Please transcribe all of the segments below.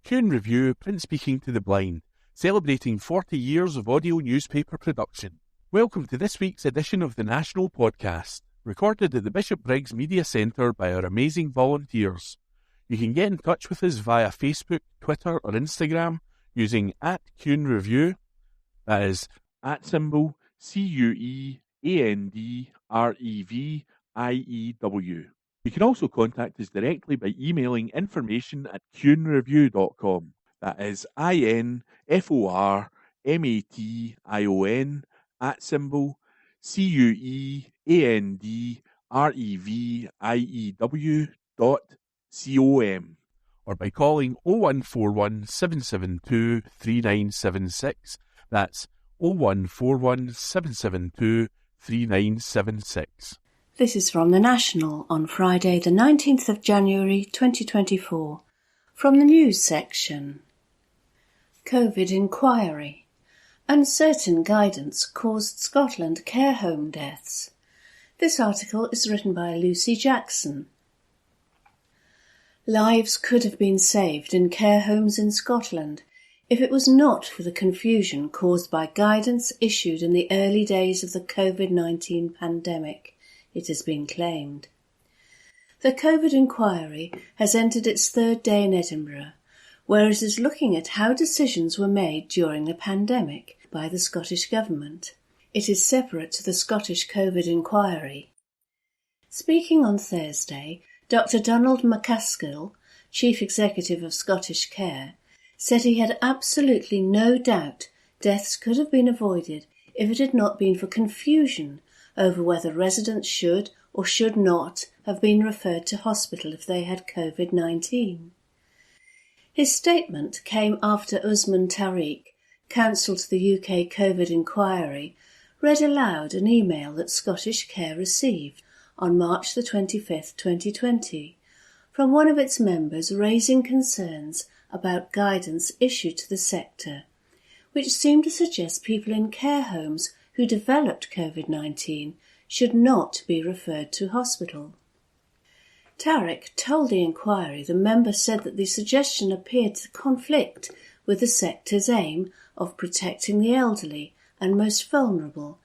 Q&A Review, print speaking to the blind, celebrating 40 years of audio newspaper production. Welcome to this week's edition of the National Podcast, recorded at the Bishop Briggs Media Centre by our amazing volunteers. You can get in touch with us via Facebook, Twitter or Instagram using @Q&A Review, that is @CUEANDREVIEW. You can also contact us directly by emailing information@QNreview.com. That is INFORMATION@CUEANDREVIEW.com, or by calling 0141 772 3976. That's 0141 772 3976. This is from The National on Friday the 19th of January 2024. From the news section. COVID inquiry. Uncertain guidance caused Scotland care home deaths. This article is written by Lucy Jackson. Lives could have been saved in care homes in Scotland if it was not for the confusion caused by guidance issued in the early days of the COVID-19 pandemic, it has been claimed. The COVID inquiry has entered its third day in Edinburgh, where it is looking at how decisions were made during the pandemic by the Scottish Government. It is separate to the Scottish COVID inquiry. Speaking on Thursday, Dr Donald McCaskill, Chief Executive of Scottish Care, said he had absolutely no doubt deaths could have been avoided if it had not been for confusion over whether residents should or should not have been referred to hospital if they had COVID-19. His statement came after Usman Tariq, counsel to the UK COVID inquiry, read aloud an email that Scottish Care received on March the 25th, 2020, from one of its members raising concerns about guidance issued to the sector, which seemed to suggest people in care homes who developed COVID-19 should not be referred to hospital. Tariq told the inquiry the member said that the suggestion appeared to conflict with the sector's aim of protecting the elderly and most vulnerable,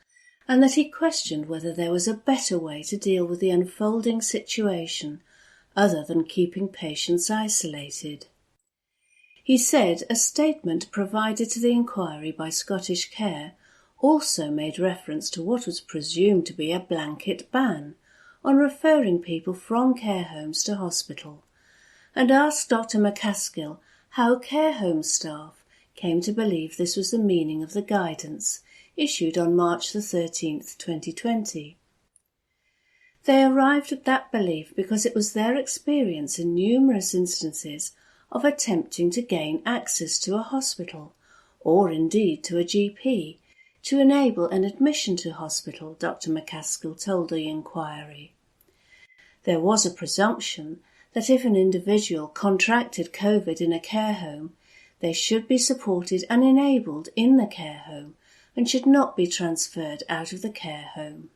and that he questioned whether there was a better way to deal with the unfolding situation other than keeping patients isolated. He said a statement provided to the inquiry by Scottish Care also made reference to what was presumed to be a blanket ban on referring people from care homes to hospital, and asked Dr McCaskill how care home staff came to believe this was the meaning of the guidance issued on March the 13th, 2020. They arrived at that belief because it was their experience in numerous instances of attempting to gain access to a hospital, or indeed to a GP, to enable an admission to hospital, Dr McCaskill told the inquiry. There was a presumption that if an individual contracted COVID in a care home, they should be supported and enabled in the care home and should not be transferred out of the care home.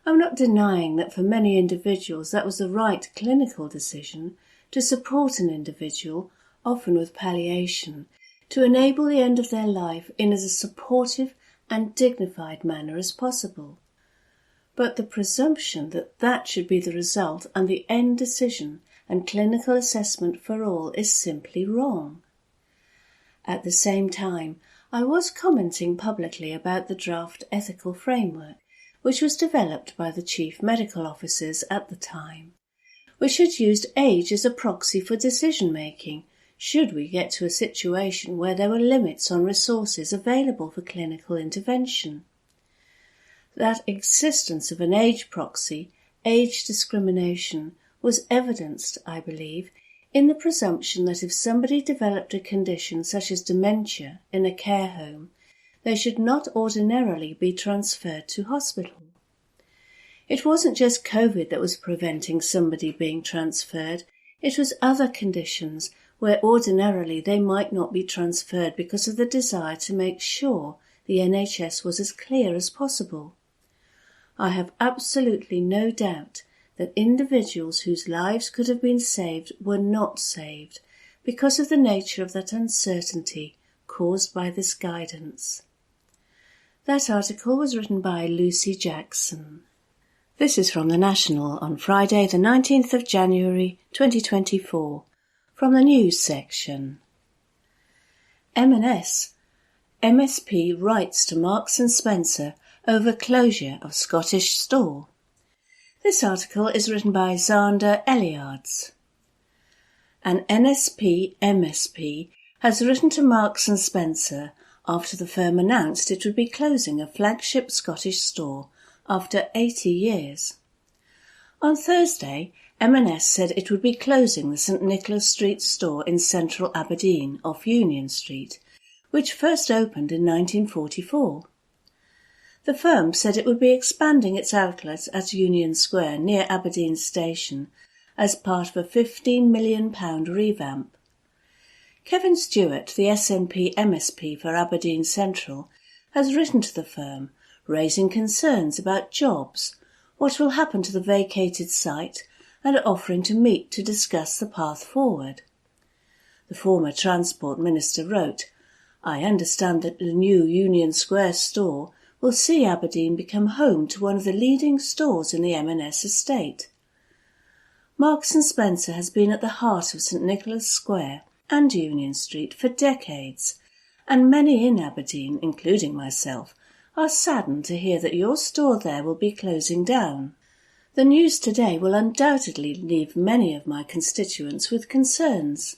I'm not denying that for many individuals that was the right clinical decision to support an individual, often with palliation, to enable the end of their life in as a supportive and dignified manner as possible. But the presumption that that should be the result and the end decision and clinical assessment for all is simply wrong. At the same time, I was commenting publicly about the draft ethical framework, which was developed by the chief medical officers at the time, which had used age as a proxy for decision-making should we get to a situation where there were limits on resources available for clinical intervention. That existence of an age proxy, age discrimination, was evidenced, I believe, in the presumption that if somebody developed a condition such as dementia in a care home, they should not ordinarily be transferred to hospital. It wasn't just COVID that was preventing somebody being transferred, it was other conditions where ordinarily they might not be transferred because of the desire to make sure the NHS was as clear as possible. I have absolutely no doubt that individuals whose lives could have been saved were not saved, because of the nature of that uncertainty caused by this guidance. That article was written by Lucy Jackson. This is from The National on Friday the 19th of January 2024, from the news section. M&S. MSP writes to Marks & Spencer over closure of Scottish store. This article is written by Xander Eliards. An NSP MSP has written to Marks & Spencer after the firm announced it would be closing a flagship Scottish store after 80 years. On Thursday, M&S said it would be closing the St Nicholas Street store in central Aberdeen off Union Street, which first opened in 1944. The firm said it would be expanding its outlets at Union Square near Aberdeen Station as part of a £15 million revamp. Kevin Stewart, the SNP MSP for Aberdeen Central, has written to the firm, raising concerns about jobs, what will happen to the vacated site, and offering to meet to discuss the path forward. The former Transport Minister wrote, "I understand that the new Union Square store will see Aberdeen become home to one of the leading stores in the M&S estate." Marks & Spencer has been at the heart of St Nicholas Square and Union Street for decades, and many in Aberdeen, including myself, are saddened to hear that your store there will be closing down. The news today will undoubtedly leave many of my constituents with concerns.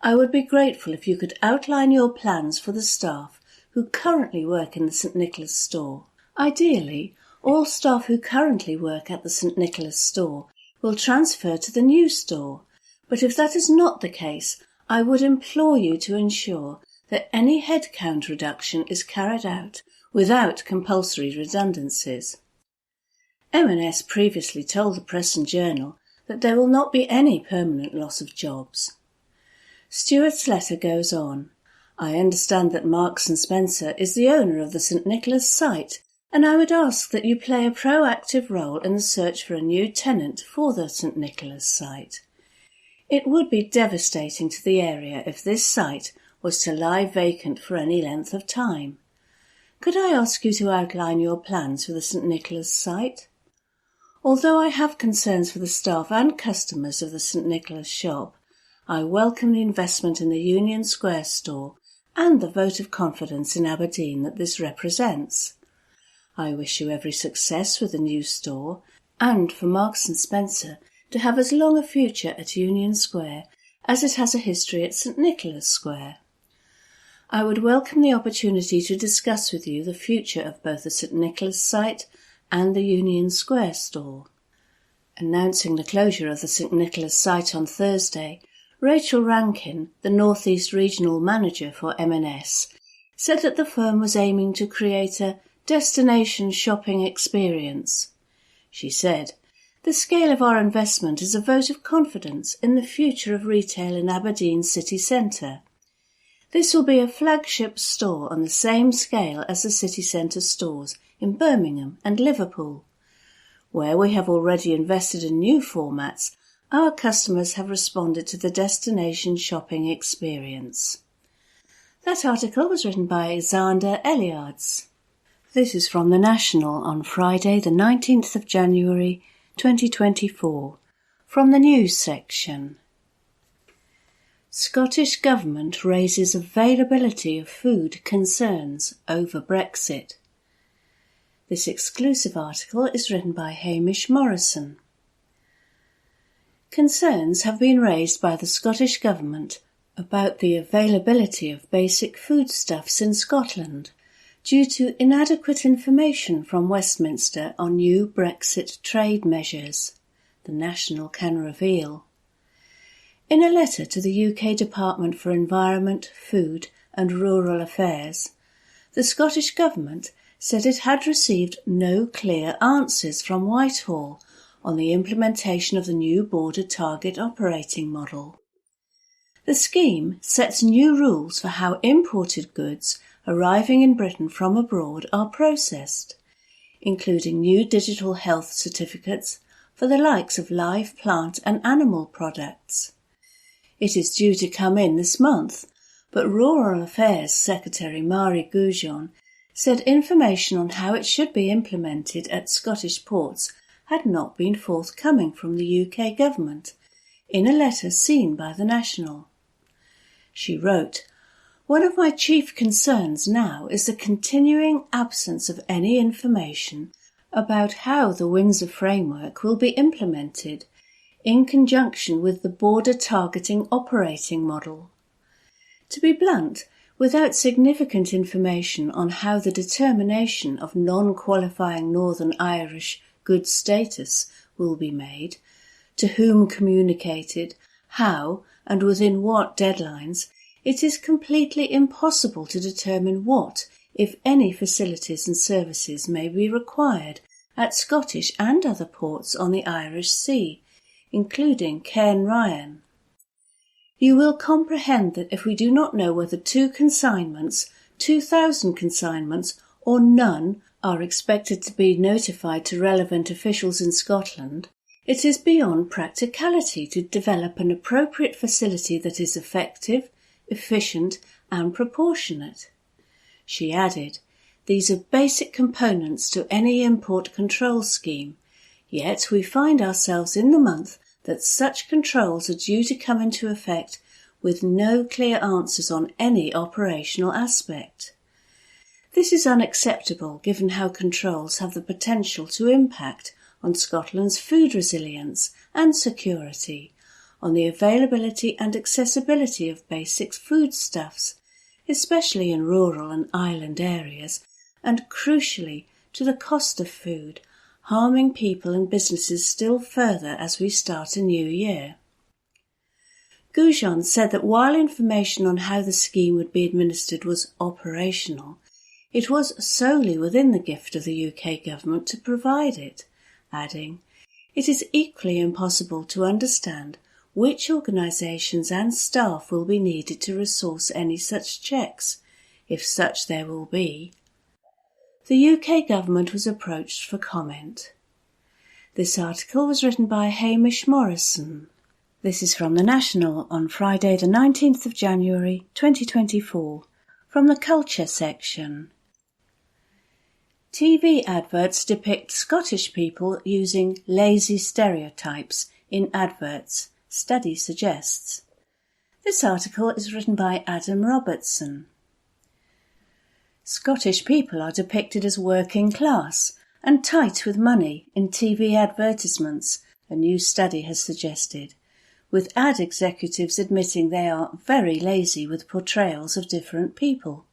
I would be grateful if you could outline your plans for the staff who currently work in the St Nicholas store. Ideally, all staff who currently work at the St Nicholas store will transfer to the new store, but if that is not the case, I would implore you to ensure that any headcount reduction is carried out without compulsory redundancies. M&S previously told the Press and Journal that there will not be any permanent loss of jobs. Stewart's letter goes on. I understand that Marks & Spencer is the owner of the St Nicholas site, and I would ask that you play a proactive role in the search for a new tenant for the St Nicholas site. It would be devastating to the area if this site was to lie vacant for any length of time. Could I ask you to outline your plans for the St Nicholas site? Although I have concerns for the staff and customers of the St Nicholas shop, I welcome the investment in the Union Square store and the vote of confidence in Aberdeen that this represents. I wish you every success with the new store, and for Marks & Spencer to have as long a future at Union Square as it has a history at St Nicholas Square. I would welcome the opportunity to discuss with you the future of both the St Nicholas site and the Union Square store. Announcing the closure of the St Nicholas site on Thursday, Rachel Rankin, the North East Regional Manager for M&S, said that the firm was aiming to create a destination shopping experience. She said, "The scale of our investment is a vote of confidence in the future of retail in Aberdeen city centre. This will be a flagship store on the same scale as the city centre stores in Birmingham and Liverpool. Where we have already invested in new formats, our customers have responded to the destination shopping experience." That article was written by Xander Eliards. This is from The National on Friday the 19th of January 2024, from the news section. Scottish Government raises availability of food concerns over Brexit. This exclusive article is written by Hamish Morrison. Concerns have been raised by the Scottish Government about the availability of basic foodstuffs in Scotland due to inadequate information from Westminster on new Brexit trade measures, the National can reveal. In a letter to the UK Department for Environment, Food and Rural Affairs, the Scottish Government said it had received no clear answers from Whitehall on the implementation of the new border target operating model. The scheme sets new rules for how imported goods arriving in Britain from abroad are processed, including new digital health certificates for the likes of live plant and animal products. It is due to come in this month, but Rural Affairs Secretary Mari Goujon said information on how it should be implemented at Scottish ports had not been forthcoming from the UK government, in a letter seen by the National. She wrote, "One of my chief concerns now is the continuing absence of any information about how the Windsor framework will be implemented in conjunction with the border targeting operating model. To be blunt, without significant information on how the determination of non-qualifying Northern Irish good status will be made, to whom communicated, how and within what deadlines, it is completely impossible to determine what, if any, facilities and services may be required at Scottish and other ports on the Irish Sea, including Cairn Ryan. You will comprehend that if we do not know whether 2 consignments, 2,000 consignments, or none are expected to be notified to relevant officials in Scotland, it is beyond practicality to develop an appropriate facility that is effective, efficient, and proportionate." She added, "These are basic components to any import control scheme, yet we find ourselves in the month that such controls are due to come into effect with no clear answers on any operational aspect. This is unacceptable given how controls have the potential to impact on Scotland's food resilience and security, on the availability and accessibility of basic foodstuffs, especially in rural and island areas, and crucially to the cost of food, harming people and businesses still further as we start a new year." Goujon said that while information on how the scheme would be administered was operational, it was solely within the gift of the UK government to provide it, adding, "It is equally impossible to understand which organisations and staff will be needed to resource any such checks, if such there will be." The UK government was approached for comment. This article was written by Hamish Morrison. This is from the National on Friday the 19th of January 2024, from the Culture section. TV adverts depict Scottish people using lazy stereotypes in adverts, study suggests. This article is written by Adam Robertson. Scottish people are depicted as working class and tight with money in TV advertisements, a new study has suggested, with ad executives admitting they are very lazy with portrayals of different people.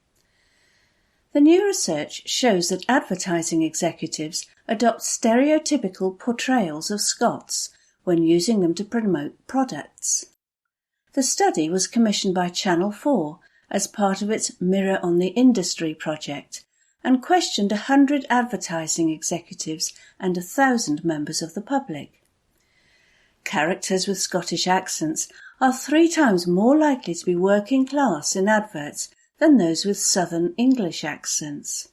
The new research shows that advertising executives adopt stereotypical portrayals of Scots when using them to promote products. The study was commissioned by Channel 4 as part of its Mirror on the Industry project and questioned 100 advertising executives and 1,000 members of the public. Characters with Scottish accents are 3 times more likely to be working class in adverts than those with Southern English accents.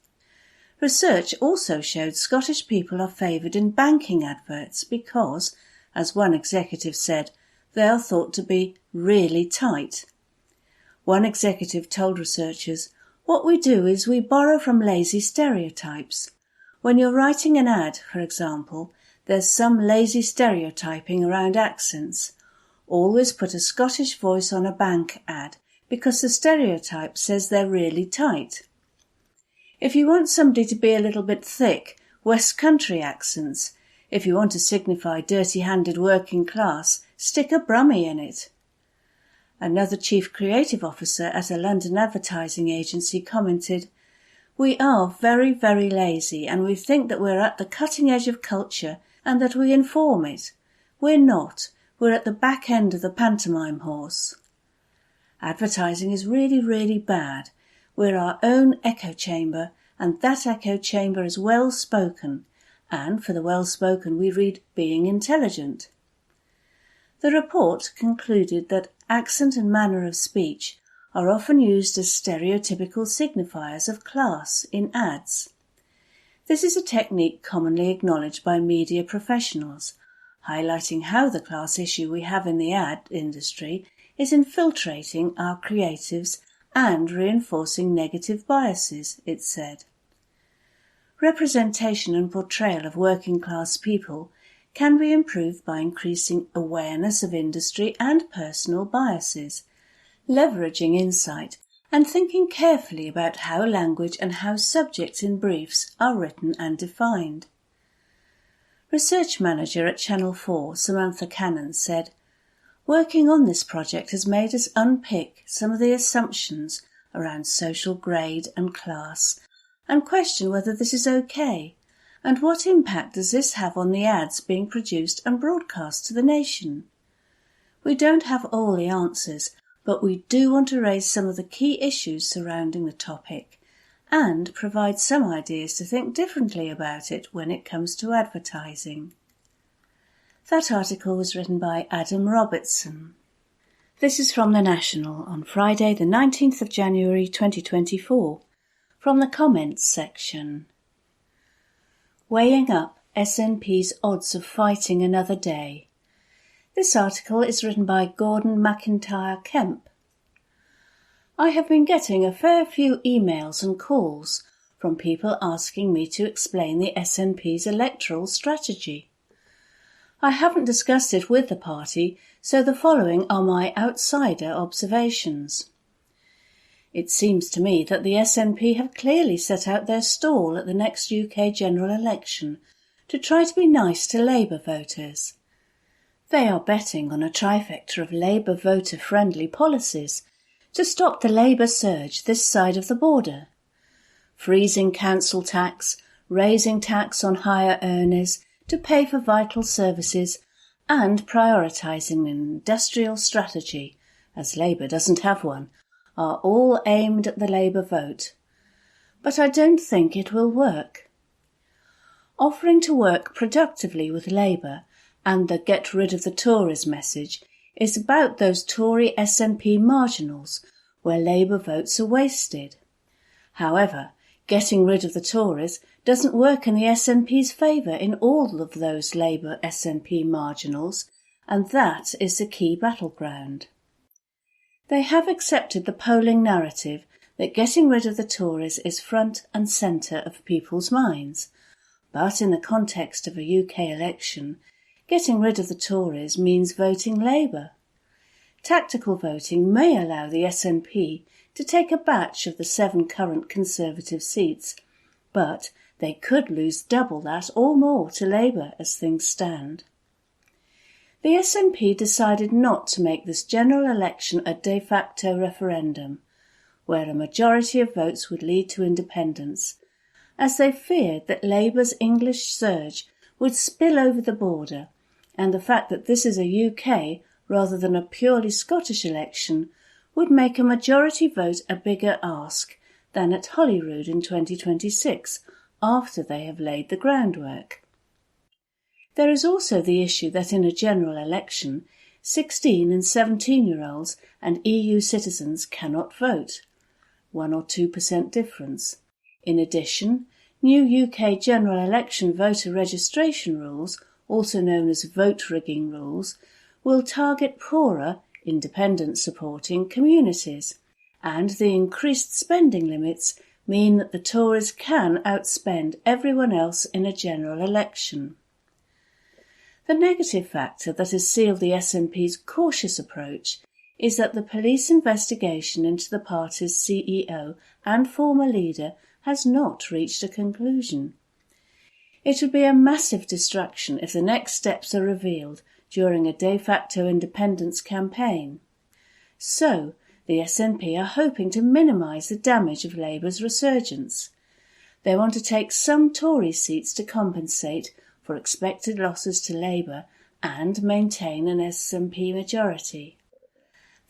Research also showed Scottish people are favoured in banking adverts because, as one executive said, they are thought to be really tight. One executive told researchers, "What we do is we borrow from lazy stereotypes. When you're writing an ad, for example, there's some lazy stereotyping around accents. Always put a Scottish voice on a bank ad because the stereotype says they're really tight. If you want somebody to be a little bit thick, West Country accents. If you want to signify dirty-handed working class, stick a Brummie in it." Another chief creative officer at a London advertising agency commented, "We are very, very lazy and we think that we're at the cutting edge of culture and that we inform it. We're not. We're at the back end of the pantomime horse. Advertising is really, really bad. We're our own echo chamber and that echo chamber is well spoken, and for the well spoken we read being intelligent." The report concluded that accent and manner of speech are often used as stereotypical signifiers of class in ads. This is a technique commonly acknowledged by media professionals, highlighting how the class issue we have in the ad industry is infiltrating our creatives and reinforcing negative biases, it said. Representation and portrayal of working-class people can be improved by increasing awareness of industry and personal biases, leveraging insight and thinking carefully about how language and how subjects in briefs are written and defined. Research manager at Channel 4, Samantha Cannon, said, "Working on this project has made us unpick some of the assumptions around social grade and class and question whether this is okay, and what impact does this have on the ads being produced and broadcast to the nation? We don't have all the answers, but we do want to raise some of the key issues surrounding the topic and provide some ideas to think differently about it when it comes to advertising." That article was written by Adam Robertson. This is from The National on Friday the 19th of January 2024, from the comments section. Weighing up SNP's odds of fighting another day. This article is written by Gordon McIntyre Kemp. I have been getting a fair few emails and calls from people asking me to explain the SNP's electoral strategy. I haven't discussed it with the party, so the following are my outsider observations. It seems to me that the SNP have clearly set out their stall at the next UK general election to try to be nice to Labour voters. They are betting on a trifecta of Labour voter-friendly policies to stop the Labour surge this side of the border: freezing council tax, raising tax on higher earners to pay for vital services, and prioritising an industrial strategy, as Labour doesn't have one, are all aimed at the Labour vote. But I don't think it will work. Offering to work productively with Labour and the get rid of the Tories message is about those Tory SNP marginals where Labour votes are wasted. However, getting rid of the Tories doesn't work in the SNP's favour in all of those Labour SNP marginals, and that is the key battleground. They have accepted the polling narrative that getting rid of the Tories is front and centre of people's minds, but in the context of a UK election, getting rid of the Tories means voting Labour. Tactical voting may allow the SNP to take a batch of the 7 current Conservative seats, but they could lose double that or more to Labour as things stand. The SNP decided not to make this general election a de facto referendum, where a majority of votes would lead to independence, as they feared that Labour's English surge would spill over the border, and the fact that this is a UK rather than a purely Scottish election would make a majority vote a bigger ask than at Holyrood in 2026, after they have laid the groundwork. There is also the issue that in a general election, 16 and 17-year-olds and EU citizens cannot vote, 1 or 2% difference. In addition, new UK general election voter registration rules, also known as vote rigging rules, will target poorer, independent-supporting communities, and the increased spending limits mean that the Tories can outspend everyone else in a general election. The negative factor that has sealed the SNP's cautious approach is that the police investigation into the party's CEO and former leader has not reached a conclusion. It would be a massive distraction if the next steps are revealed during a de facto independence campaign. So, the SNP are hoping to minimise the damage of Labour's resurgence. They want to take some Tory seats to compensate for expected losses to Labour and maintain an SNP majority.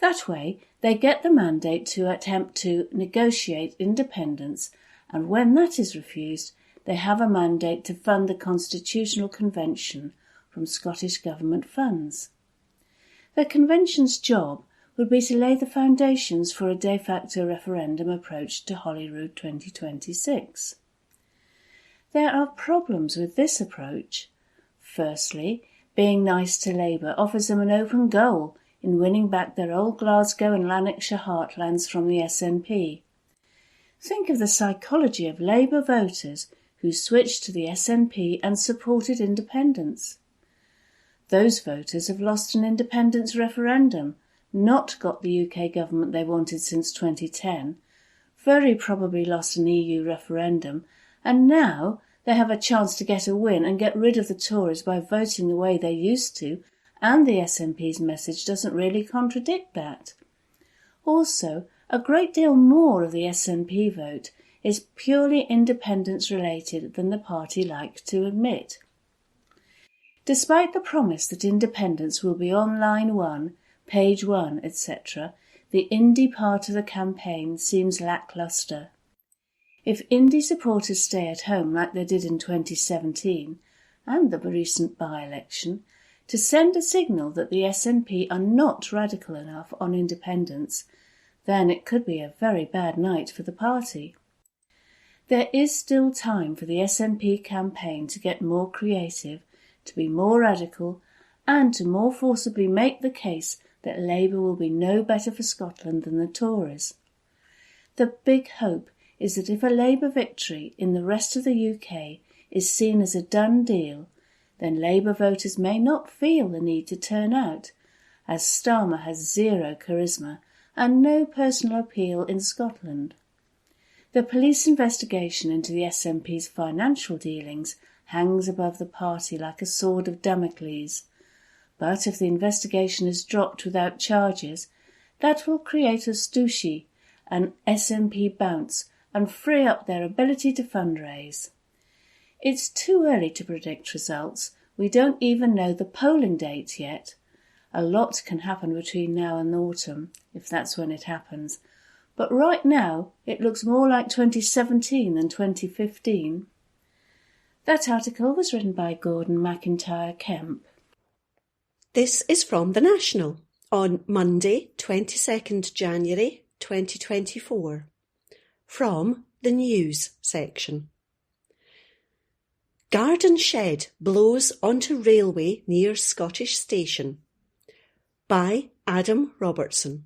That way, they get the mandate to attempt to negotiate independence, and when that is refused, they have a mandate to fund the Constitutional Convention from Scottish Government funds. The Convention's job would be to lay the foundations for a de facto referendum approach to Holyrood 2026. There are problems with this approach. Firstly, being nice to Labour offers them an open goal in winning back their old Glasgow and Lanarkshire heartlands from the SNP. Think of the psychology of Labour voters who switched to the SNP and supported independence. Those voters have lost an independence referendum, not got the UK government they wanted since 2010, very probably lost an EU referendum, and now they have a chance to get a win and get rid of the Tories by voting the way they used to, and the SNP's message doesn't really contradict that. Also, a great deal more of the SNP vote is purely independence-related than the party like to admit. Despite the promise that independence will be on line 1, page 1, etc., the indie part of the campaign seems lacklustre. If indie supporters stay at home like they did in 2017, and the recent by-election, to send a signal that the SNP are not radical enough on independence, then it could be a very bad night for the party. There is still time for the SNP campaign to get more creative, to be more radical, and to more forcibly make the case that Labour will be no better for Scotland than the Tories. The big hope is that if a Labour victory in the rest of the UK is seen as a done deal, then Labour voters may not feel the need to turn out, as Starmer has zero charisma and no personal appeal in Scotland. The police investigation into the SNP's financial dealings hangs above the party like a sword of Damocles. But if the investigation is dropped without charges, that will create a stooshy, an SNP bounce, and free up their ability to fundraise. It's too early to predict results. We don't even know the polling date yet. A lot can happen between now and autumn, if that's when it happens. But right now, it looks more like 2017 than 2015. That article was written by Gordon McIntyre Kemp. This is from The National on Monday, 22nd January 2024. From the News section. Garden shed blows onto railway near Scottish station. By Adam Robertson.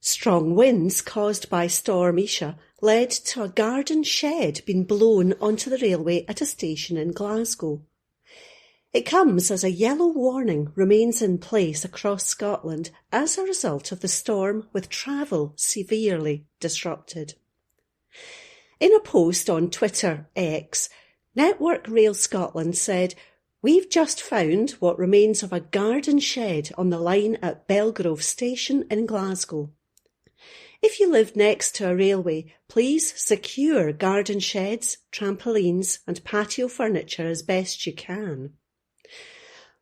Strong winds caused by Storm Isha led to a garden shed being blown onto the railway at a station in Glasgow. It comes as a yellow warning remains in place across Scotland as a result of the storm, with travel severely disrupted. In a post on Twitter X, Network Rail Scotland said, "We've just found what remains of a garden shed on the line at Belgrove Station in Glasgow. If you live next to a railway, please secure garden sheds, trampolines and patio furniture as best you can."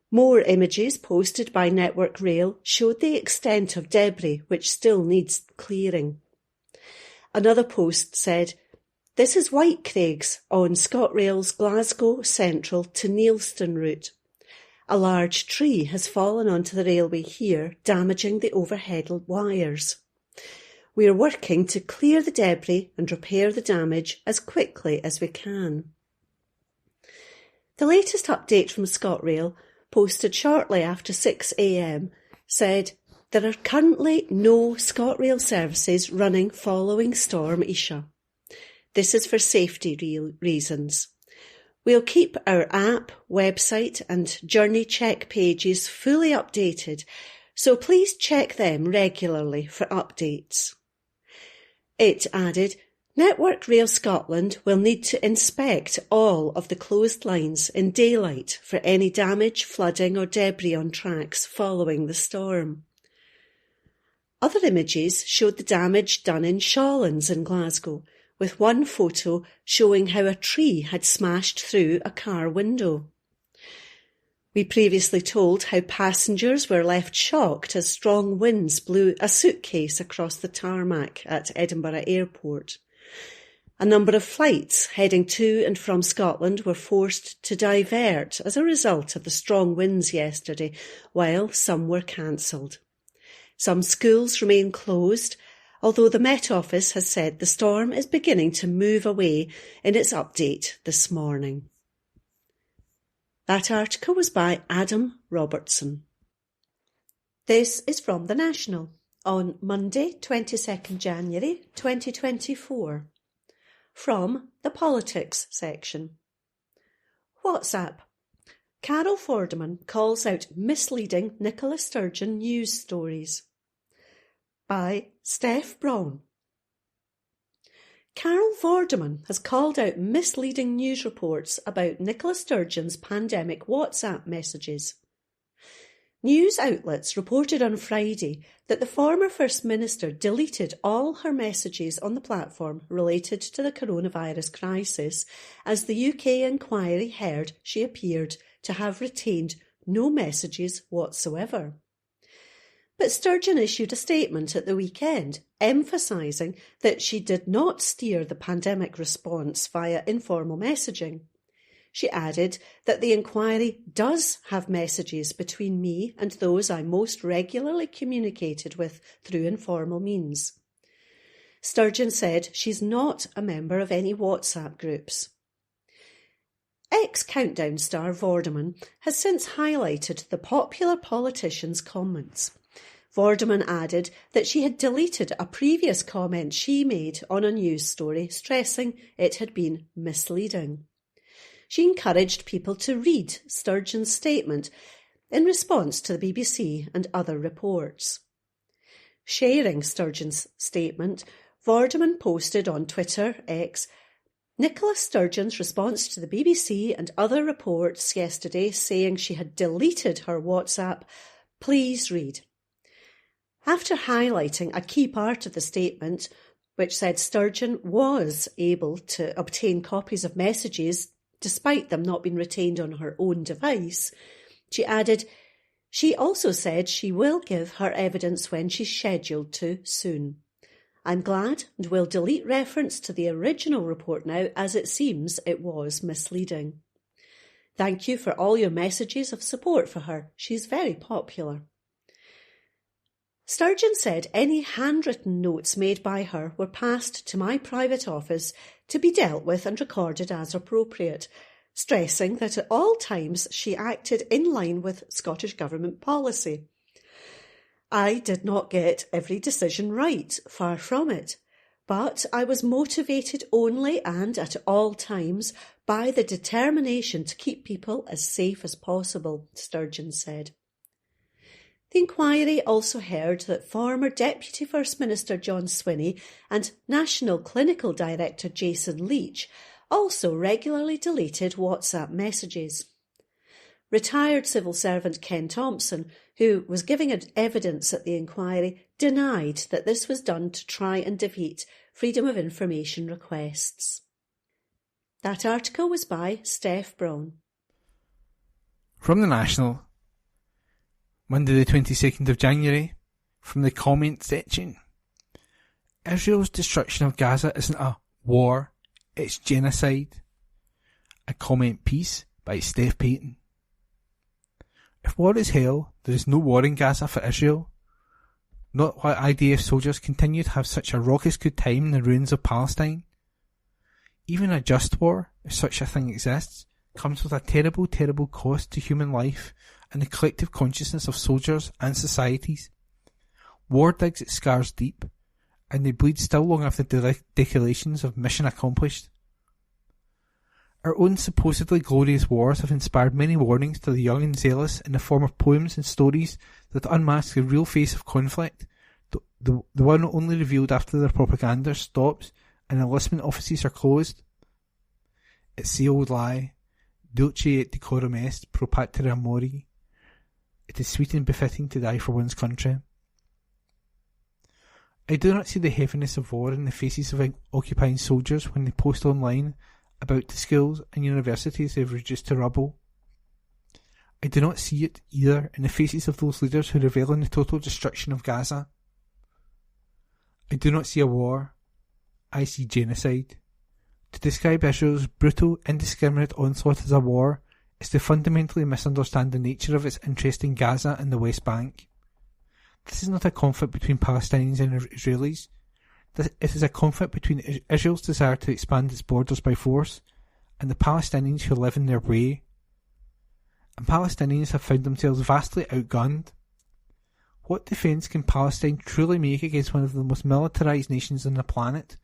More images posted by Network Rail showed the extent of debris which still needs clearing. Another post said, "This is Whitecraigs on ScotRail's Glasgow Central to Neilston route. A large tree has fallen onto the railway here, damaging the overhead wires. We are working to clear the debris and repair the damage as quickly as we can." The latest update from ScotRail, posted shortly after 6 a.m, said, "There are currently no ScotRail services running following Storm Isha. This is for safety reasons. We'll keep our app, website and journey check pages fully updated, so please check them regularly for updates." It added, "Network Rail Scotland will need to inspect all of the closed lines in daylight for any damage, flooding or debris on tracks following the storm." Other images showed the damage done in Shawlands in Glasgow, with one photo showing how a tree had smashed through a car window. We previously told how passengers were left shocked as strong winds blew a suitcase across the tarmac at Edinburgh Airport. A number of flights heading to and from Scotland were forced to divert as a result of the strong winds yesterday, while some were cancelled. Some schools remain closed, although the Met Office has said the storm is beginning to move away in its update this morning. That article was by Adam Robertson. This is from The National on Monday, 22nd January 2024. From the Politics section. WhatsApp. Carol Vorderman calls out misleading Nicola Sturgeon news stories. By Steph Brown. Carol Vorderman has called out misleading news reports about Nicola Sturgeon's pandemic WhatsApp messages. News outlets reported on Friday that the former First Minister deleted all her messages on the platform related to the coronavirus crisis as the UK inquiry heard she appeared to have retained no messages whatsoever. But Sturgeon issued a statement at the weekend emphasising that she did not steer the pandemic response via informal messaging. She added that the inquiry does have messages between me and those I most regularly communicated with through informal means. Sturgeon said she's not a member of any WhatsApp groups. Ex-Countdown star Vorderman has since highlighted the popular politician's comments. Vorderman added that she had deleted a previous comment she made on a news story, stressing it had been misleading. She encouraged people to read Sturgeon's statement in response to the BBC and other reports. Sharing Sturgeon's statement, Vorderman posted on Twitter X, Nicola Sturgeon's response to the BBC and other reports yesterday saying she had deleted her WhatsApp. Please read. After highlighting a key part of the statement, which said Sturgeon was able to obtain copies of messages despite them not being retained on her own device, she added, she also said she will give her evidence when she's scheduled to soon. I'm glad and will delete reference to the original report now as it seems it was misleading. Thank you for all your messages of support for her. She's very popular. Sturgeon said any handwritten notes made by her were passed to my private office to be dealt with and recorded as appropriate, stressing that at all times she acted in line with Scottish Government policy. I did not get every decision right, far from it, but I was motivated only and at all times by the determination to keep people as safe as possible, Sturgeon said. The inquiry also heard that former Deputy First Minister John Swinney and National Clinical Director Jason Leach also regularly deleted WhatsApp messages. Retired civil servant Ken Thompson, who was giving evidence at the inquiry, denied that this was done to try and defeat freedom of information requests. That article was by Steph Brown. From The National, Monday the 22nd of January, from the comment section. Israel's destruction of Gaza isn't a war, it's genocide. A comment piece by Steph Payton. If war is hell, there is no war in Gaza for Israel. Not why IDF soldiers continue to have such a raucous good time in the ruins of Palestine. Even a just war, if such a thing exists, comes with a terrible, terrible cost to human life and the collective consciousness of soldiers and societies. War digs its scars deep, and they bleed still long after the declarations of mission accomplished. Our own supposedly glorious wars have inspired many warnings to the young and zealous in the form of poems and stories that unmask the real face of conflict, the one only revealed after their propaganda stops and enlistment offices are closed. It's the old lie, dulce et decorum est pro patria mori. It is sweet and befitting to die for one's country. I do not see the heaviness of war in the faces of occupying soldiers when they post online about the schools and universities they've reduced to rubble. I do not see it either in the faces of those leaders who revel in the total destruction of Gaza. I do not see a war, I see genocide. To describe Israel's brutal, indiscriminate onslaught as a war is to fundamentally misunderstand the nature of its interest in Gaza and the West Bank. This is not a conflict between Palestinians and Israelis. It is a conflict between Israel's desire to expand its borders by force and the Palestinians who live in their way. And Palestinians have found themselves vastly outgunned. What defence can Palestine truly make against one of the most militarised nations on the planet,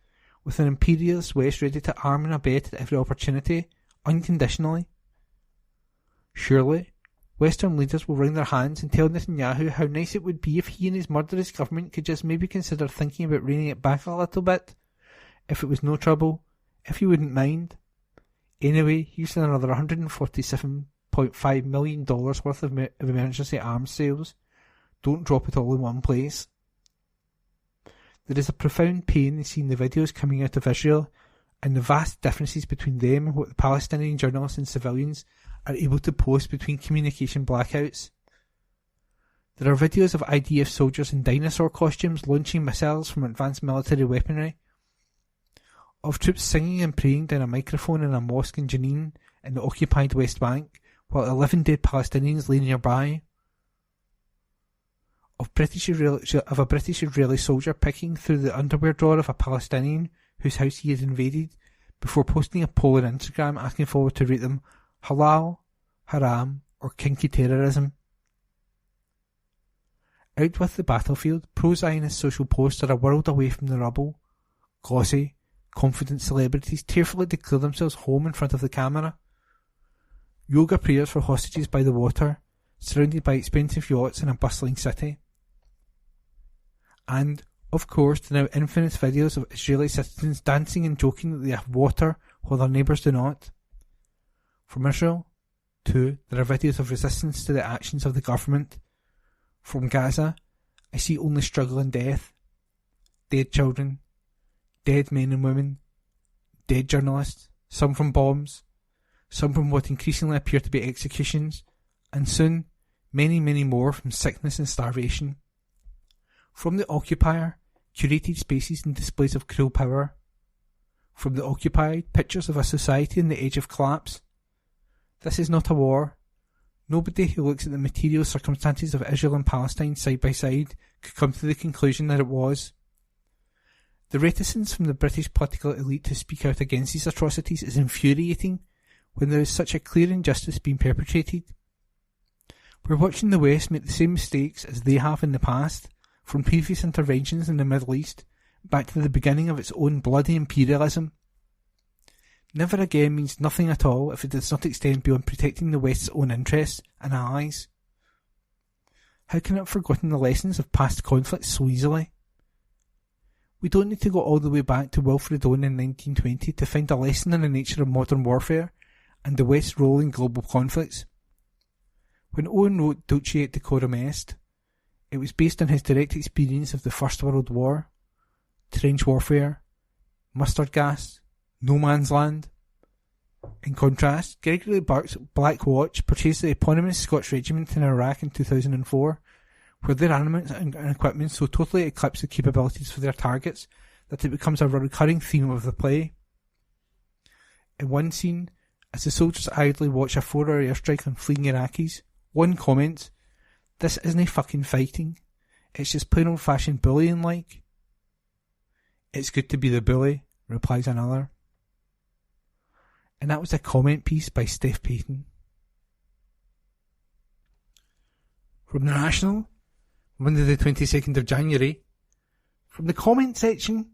with an imperialist West ready to arm and abet at every opportunity, unconditionally? Surely, Western leaders will wring their hands and tell Netanyahu how nice it would be if he and his murderous government could just maybe consider thinking about reining it back a little bit, if it was no trouble, if he wouldn't mind. Anyway, here's another $147.5 million worth of emergency arms sales. Don't drop it all in one place. There is a profound pain in seeing the videos coming out of Israel and the vast differences between them and what the Palestinian journalists and civilians are able to post between communication blackouts. There are videos of IDF soldiers in dinosaur costumes launching missiles from advanced military weaponry, of troops singing and praying down a microphone in a mosque in Jenin in the occupied West Bank, while 11 dead Palestinians lay nearby, of a British Israeli soldier picking through the underwear drawer of a Palestinian whose house he had invaded, before posting a poll on Instagram asking followers to rate them halal, haram, or kinky terrorism. Out with the battlefield, pro-Zionist social posts are a world away from the rubble. Glossy, confident celebrities tearfully declare themselves home in front of the camera. Yoga prayers for hostages by the water, surrounded by expensive yachts in a bustling city. And, of course, the now infamous videos of Israeli citizens dancing and joking that they have water while their neighbours do not. From Israel, too, there are videos of resistance to the actions of the government. From Gaza, I see only struggle and death. Dead children, dead men and women, dead journalists, some from bombs, some from what increasingly appear to be executions, and soon, many, many more from sickness and starvation. From the occupier, curated spaces and displays of cruel power. From the occupied, pictures of a society on the edge of collapse. This is not a war. Nobody who looks at the material circumstances of Israel and Palestine side by side could come to the conclusion that it was. The reticence from the British political elite to speak out against these atrocities is infuriating when there is such a clear injustice being perpetrated. We're watching the West make the same mistakes as they have in the past, from previous interventions in the Middle East back to the beginning of its own bloody imperialism. Never again means nothing at all if it does not extend beyond protecting the West's own interests and allies. How can it have forgotten the lessons of past conflicts so easily? We don't need to go all the way back to Wilfred Owen in 1920 to find a lesson in the nature of modern warfare and the West's role in global conflicts. When Owen wrote Dulce et Decorum Est, it was based on his direct experience of the First World War, trench warfare, mustard gas, no man's land. In contrast, Gregory Burke's Black Watch portrays the eponymous Scots regiment in Iraq in 2004, where their armaments and equipment so totally eclipse the capabilities for their targets that it becomes a recurring theme of the play. In one scene, as the soldiers idly watch a 4-hour airstrike on fleeing Iraqis, one comments, "This isn't fucking fighting, it's just plain old fashioned bullying like." "It's good to be the bully," replies another. And that was a comment piece by Steph Payton. From the National, Monday the 22nd of January, from the comment section,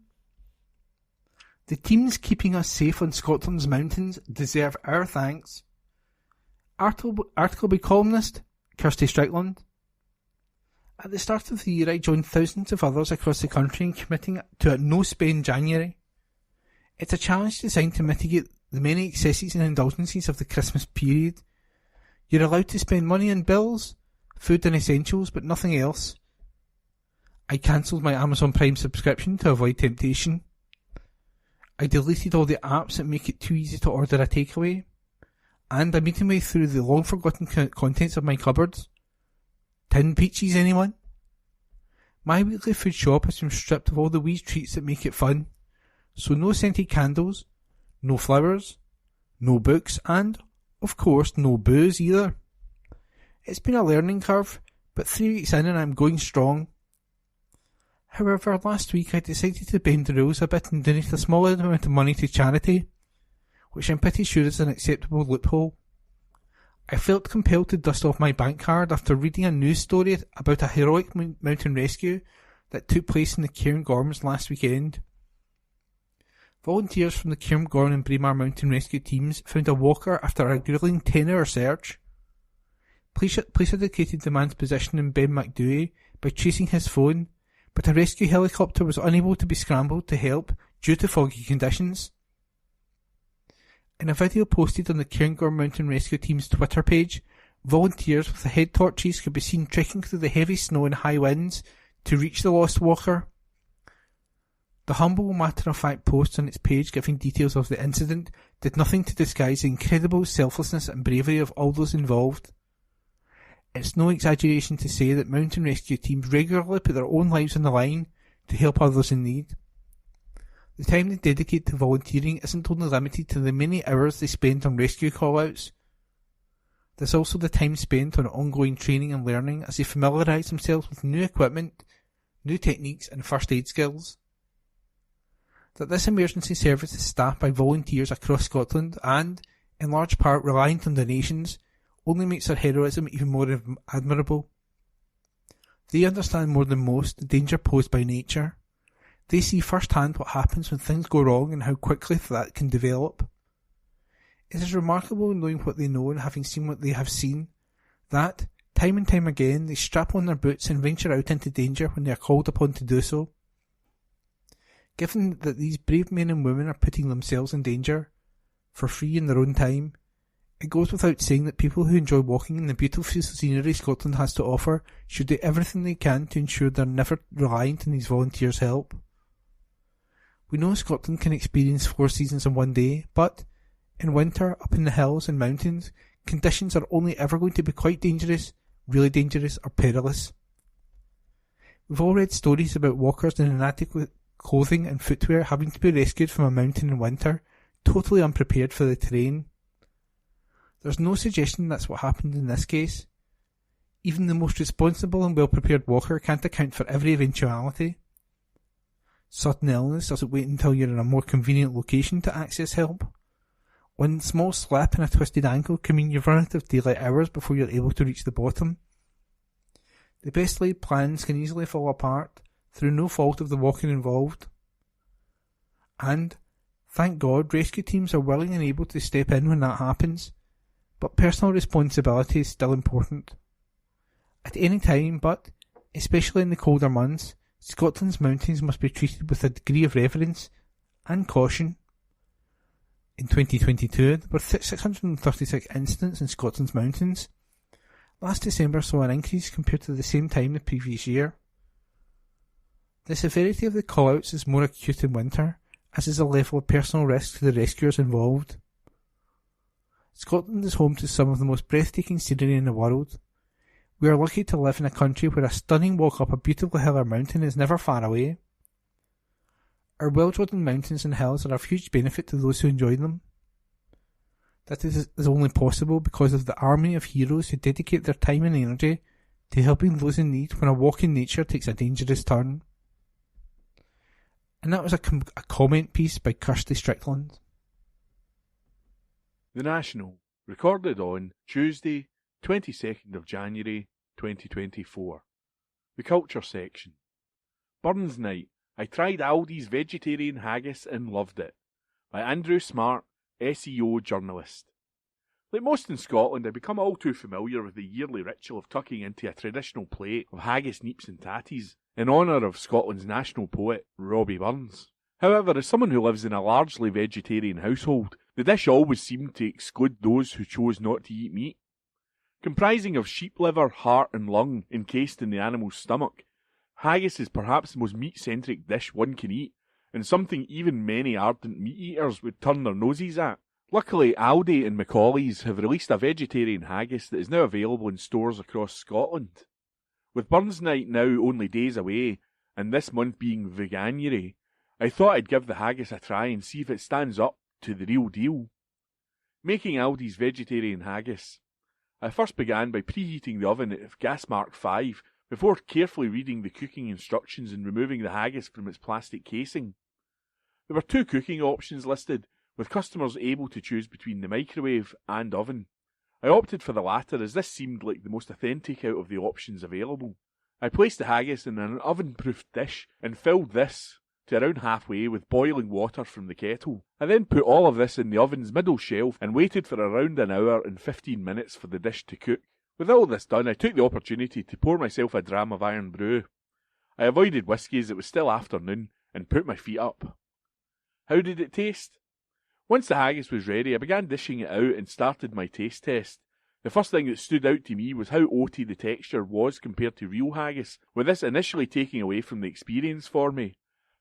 "The teams keeping us safe on Scotland's mountains deserve our thanks." Article by columnist Kirsty Strickland. "At the start of the year I joined thousands of others across the country in committing to a no-spend January. It's a challenge designed to mitigate the many excesses and indulgences of the Christmas period. You're allowed to spend money on bills, food and essentials, but nothing else. I cancelled my Amazon Prime subscription to avoid temptation. I deleted all the apps that make it too easy to order a takeaway. And I'm making my way through the long-forgotten contents of my cupboards. Tin peaches, anyone? My weekly food shop has been stripped of all the wee treats that make it fun. So no scented candles, no flowers, no books, and, of course, no booze either. It's been a learning curve, but 3 weeks in and I'm going strong. However, last week I decided to bend the rules a bit and donate a small amount of money to charity, which I'm pretty sure is an acceptable loophole. I felt compelled to dust off my bank card after reading a news story about a heroic mountain rescue that took place in the Cairngorms last weekend. Volunteers from the Cairngorm and Braemar mountain rescue teams found a walker after a gruelling 10-hour search. Police had located the man's position in Ben McDowie by tracing his phone, but a rescue helicopter was unable to be scrambled to help due to foggy conditions. In a video posted on the Cairngorm Mountain Rescue Team's Twitter page, volunteers with head torches could be seen trekking through the heavy snow and high winds to reach the lost walker. The humble, matter-of-fact post on its page giving details of the incident did nothing to disguise the incredible selflessness and bravery of all those involved. It's no exaggeration to say that mountain rescue teams regularly put their own lives on the line to help others in need. The time they dedicate to volunteering isn't only limited to the many hours they spend on rescue call-outs. There's also the time spent on ongoing training and learning as they familiarise themselves with new equipment, new techniques and first aid skills. That this emergency service is staffed by volunteers across Scotland and, in large part, reliant on donations, only makes their heroism even more admirable. They understand more than most the danger posed by nature. They see firsthand what happens when things go wrong and how quickly that can develop. It is remarkable knowing what they know and having seen what they have seen, that, time and time again, they strap on their boots and venture out into danger when they are called upon to do so. Given that these brave men and women are putting themselves in danger, for free in their own time, it goes without saying that people who enjoy walking in the beautiful scenery Scotland has to offer should do everything they can to ensure they're never reliant on these volunteers' help. We know Scotland can experience 4 seasons in one day, but, in winter, up in the hills and mountains, conditions are only ever going to be quite dangerous, really dangerous or perilous. We've all read stories about walkers in inadequate clothing and footwear having to be rescued from a mountain in winter, totally unprepared for the terrain. There's no suggestion that's what happened in this case. Even the most responsible and well-prepared walker can't account for every eventuality. Sudden illness doesn't wait until you're in a more convenient location to access help. One small slip and a twisted ankle can mean you've run out of daylight hours before you're able to reach the bottom. The best laid plans can easily fall apart through no fault of the walking involved. And, thank God, rescue teams are willing and able to step in when that happens, but personal responsibility is still important. At any time, but, especially in the colder months, Scotland's mountains must be treated with a degree of reverence and caution. In 2022, there were 636 incidents in Scotland's mountains. Last December saw an increase compared to the same time the previous year. The severity of the call-outs is more acute in winter, as is the level of personal risk to the rescuers involved. Scotland is home to some of the most breathtaking scenery in the world. We are lucky to live in a country where a stunning walk up a beautiful hill or mountain is never far away. Our well-trodden mountains and hills are of huge benefit to those who enjoy them. That is only possible because of the army of heroes who dedicate their time and energy to helping those in need when a walk in nature takes a dangerous turn. And that was a comment piece by Kirsty Strickland. The National, recorded on Tuesday, 22nd of January, 2024. The Culture Section. Burns Night. I tried Aldi's vegetarian haggis and loved it. By Andrew Smart, SEO journalist. Like most in Scotland, I become all too familiar with the yearly ritual of tucking into a traditional plate of haggis, neeps and tatties, in honour of Scotland's national poet, Robbie Burns. However, as someone who lives in a largely vegetarian household, the dish always seemed to exclude those who chose not to eat meat. Comprising of sheep liver, heart and lung encased in the animal's stomach, haggis is perhaps the most meat-centric dish one can eat, and something even many ardent meat-eaters would turn their noses at. Luckily, Aldi and Macaulay's have released a vegetarian haggis that is now available in stores across Scotland. With Burns Night now only days away, and this month being Veganuary, I thought I'd give the haggis a try and see if it stands up to the real deal. Making Aldi's vegetarian haggis. I first began by preheating the oven at gas mark 5 before carefully reading the cooking instructions and removing the haggis from its plastic casing. There were 2 cooking options listed, with customers able to choose between the microwave and oven. I opted for the latter as this seemed like the most authentic out of the options available. I placed the haggis in an oven-proof dish and filled this to around halfway with boiling water from the kettle. I then put all of this in the oven's middle shelf and waited for around an hour and 15 minutes for the dish to cook. With all this done, I took the opportunity to pour myself a dram of iron brew. I avoided whisky as it was still afternoon and put my feet up. How did it taste? Once the haggis was ready, I began dishing it out and started my taste test. The first thing that stood out to me was how oaty the texture was compared to real haggis, with this initially taking away from the experience for me.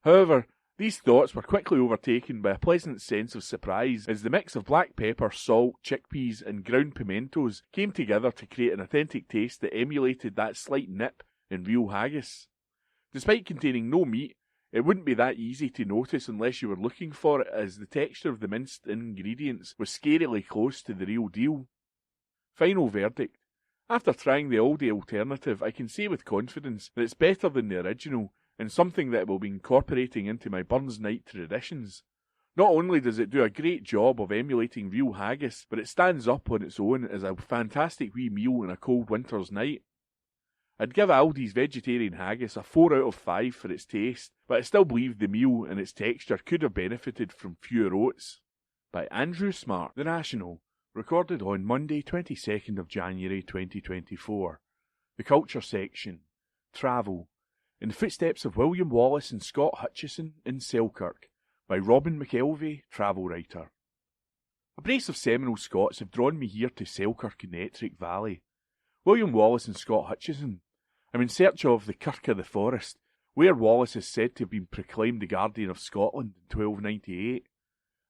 However, these thoughts were quickly overtaken by a pleasant sense of surprise as the mix of black pepper, salt, chickpeas and ground pimentos came together to create an authentic taste that emulated that slight nip in real haggis. Despite containing no meat, it wouldn't be that easy to notice unless you were looking for it, as the texture of the minced ingredients was scarily close to the real deal. Final verdict. After trying the Aldi alternative, I can say with confidence that it's better than the original and something that I will be incorporating into my Burns Night traditions. Not only does it do a great job of emulating real haggis, but it stands up on its own as a fantastic wee meal on a cold winter's night. I'd give Aldi's vegetarian haggis a 4 out of 5 for its taste, but I still believe the meal and its texture could have benefited from fewer oats. By Andrew Smart, The National, recorded on Monday 22nd of January 2024. The Culture Section. Travel. In the Footsteps of William Wallace and Scott Hutchison in Selkirk, by Robin McElvey, travel writer. A brace of Seminole Scots have drawn me here to Selkirk in the Ettrick Valley. William Wallace and Scott Hutchison. I'm in search of the Kirk of the Forest, where Wallace is said to have been proclaimed the Guardian of Scotland in 1298.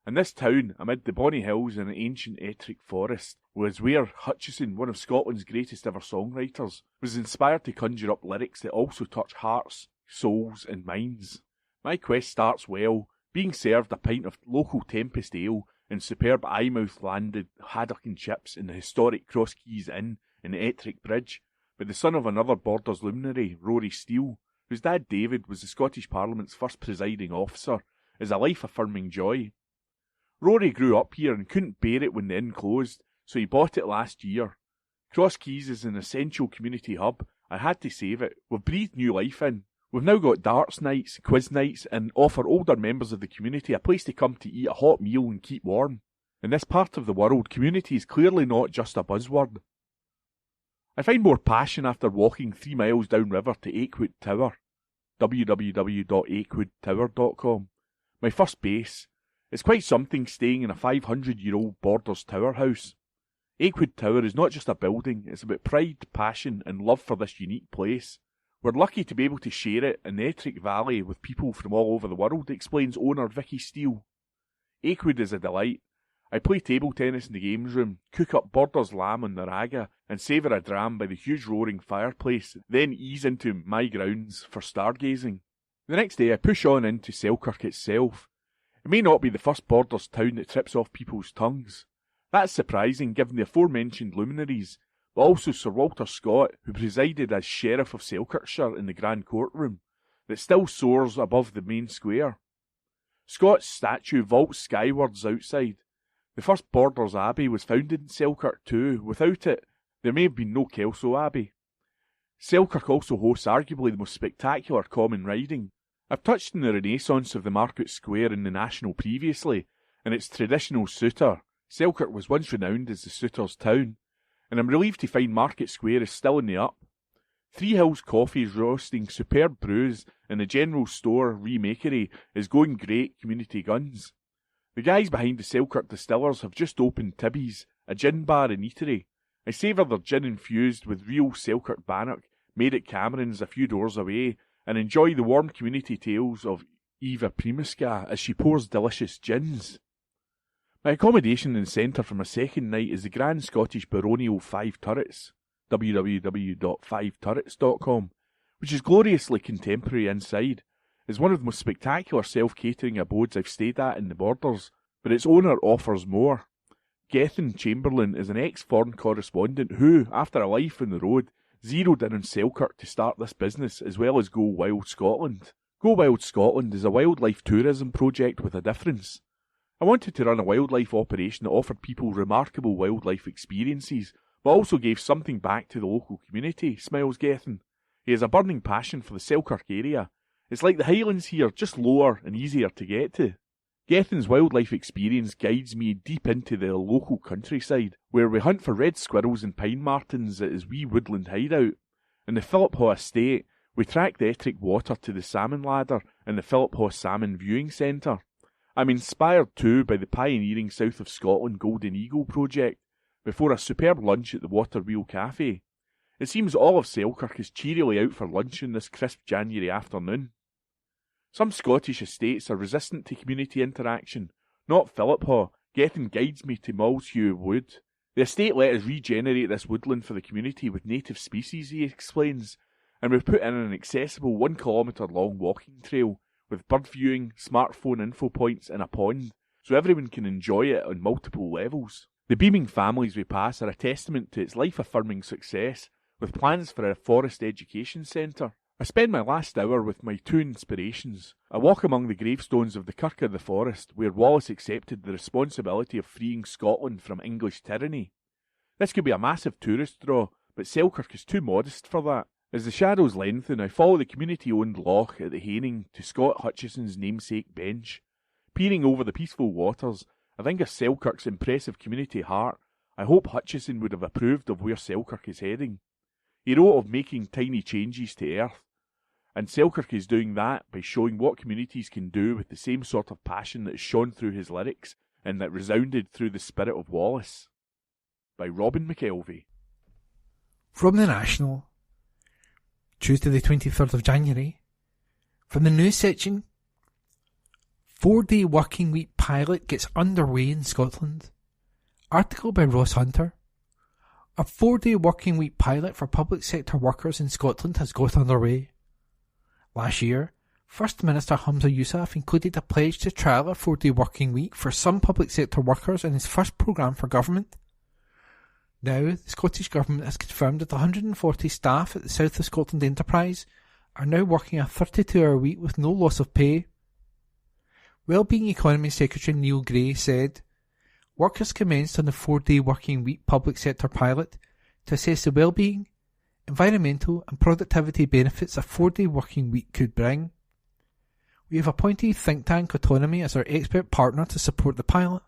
And this town, amid the bonny hills and the ancient Ettrick Forest, was where Hutchison, one of Scotland's greatest ever songwriters, was inspired to conjure up lyrics that also touch hearts, souls and minds. My quest starts well, being served a pint of local Tempest ale and superb Eyemouth-landed haddock and chips in the historic Cross Keys Inn in the Ettrick Bridge, by the son of another Borders luminary, Rory Steele, whose dad David was the Scottish Parliament's first presiding officer, is a life-affirming joy. Rory grew up here and couldn't bear it when the inn closed, so he bought it last year. Cross Keys is an essential community hub. I had to save it. We've breathed new life in. We've now got darts nights, quiz nights, and offer older members of the community a place to come to eat a hot meal and keep warm. In this part of the world, community is clearly not just a buzzword. I find more passion after walking 3 miles downriver to Akewood Tower, www.akewoodtower.com. My first base. It's quite something staying in a 500-year-old Borders Tower house. Akewood Tower is not just a building, it's about pride, passion and love for this unique place. We're lucky to be able to share it in the Ettrick Valley with people from all over the world, explains owner Vicky Steele. Akewood is a delight. I play table tennis in the games room, cook up Borders lamb on the raga and savour a dram by the huge roaring fireplace, then ease into my grounds for stargazing. The next day I push on into Selkirk itself. It may not be the first Borders town that trips off people's tongues. That's surprising given the aforementioned luminaries, but also Sir Walter Scott, who presided as Sheriff of Selkirkshire in the Grand Courtroom, that still soars above the main square. Scott's statue vaults skywards outside. The first Borders Abbey was founded in Selkirk too. Without it, there may have been no Kelso Abbey. Selkirk also hosts arguably the most spectacular common riding. I've touched on the renaissance of the Market Square in the National previously, and its traditional suitor. Selkirk was once renowned as the suitor's town, and I'm relieved to find Market Square is still in the up. Three Hills Coffee is roasting superb brews, and the general store remakery is going great community guns. The guys behind the Selkirk Distillers have just opened Tibby's, a gin bar and eatery. I savour their gin infused with real Selkirk bannock, made at Cameron's a few doors away, and enjoy the warm community tales of Eva Primuska as she pours delicious gins. My accommodation and centre for my second night is the Grand Scottish Baronial 5 Turrets, www.5turrets.com, which is gloriously contemporary inside. It's one of the most spectacular self-catering abodes I've stayed at in the Borders, but its owner offers more. Gethin Chamberlain is an ex-foreign correspondent who, after a life on the road, zeroed in on Selkirk to start this business, as well as Go Wild Scotland. Go Wild Scotland is a wildlife tourism project with a difference. I wanted to run a wildlife operation that offered people remarkable wildlife experiences, but also gave something back to the local community, smiles Gethin. He has a burning passion for the Selkirk area. It's like the Highlands here, just lower and easier to get to. Gethin's wildlife experience guides me deep into the local countryside, where we hunt for red squirrels and pine martens at his wee woodland hideout. In the Philiphaugh estate, we track the Ettrick Water to the salmon ladder in the Philiphaugh Salmon Viewing Centre. I'm inspired too by the pioneering South of Scotland Golden Eagle project, before a superb lunch at the Water Wheel Cafe. It seems all of Selkirk is cheerily out for lunch on this crisp January afternoon. Some Scottish estates are resistant to community interaction. Not Philiphaugh. Gethin guides me to Mulshew Wood. The estate let us regenerate this woodland for the community with native species, he explains, and we've put in an accessible 1 kilometre long walking trail with bird viewing, smartphone info points and a pond, so everyone can enjoy it on multiple levels. The beaming families we pass are a testament to its life-affirming success, with plans for a forest education centre. I spend my last hour with my 2 inspirations. A walk among the gravestones of the Kirk of the Forest, where Wallace accepted the responsibility of freeing Scotland from English tyranny. This could be a massive tourist draw, but Selkirk is too modest for that. As the shadows lengthen, I follow the community-owned loch at the Haining to Scott Hutchison's namesake bench. Peering over the peaceful waters, I think of Selkirk's impressive community heart. I hope Hutchison would have approved of where Selkirk is heading. He wrote of making tiny changes to Earth, and Selkirk is doing that by showing what communities can do with the same sort of passion that shone through his lyrics and that resounded through the spirit of Wallace. By Robin McKelvey. From the National, Tuesday the 23rd of January. From the news section, 4-day working week pilot gets underway in Scotland. Article by Ross Hunter. A 4-day working week pilot for public sector workers in Scotland has got underway. Last year, First Minister Humza Yousaf included a pledge to trial a 4-day working week for some public sector workers in his first programme for government. Now, the Scottish Government has confirmed that 140 staff at the South of Scotland enterprise are now working a 32-hour week with no loss of pay. Wellbeing Economy Secretary Neil Gray said, "Work has commenced on the 4-day working week public sector pilot to assess the wellbeing, environmental and productivity benefits a 4-day working week could bring. We have appointed think tank Autonomy as our expert partner to support the pilot.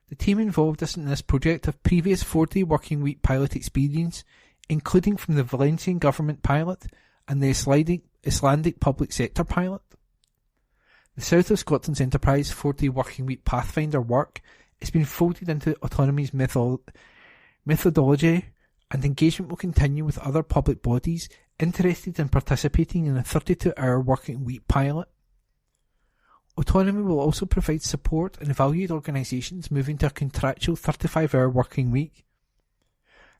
The team involved in this project have previous 4-day working week pilot experience, including from the Valencian government pilot and the Icelandic public sector pilot. The South of Scotland's enterprise 4-day working week Pathfinder work has been folded into Autonomy's methodology, and engagement will continue with other public bodies interested in participating in a 32-hour working week pilot. Autonomy will also provide support and evaluate organisations moving to a contractual 35-hour working week.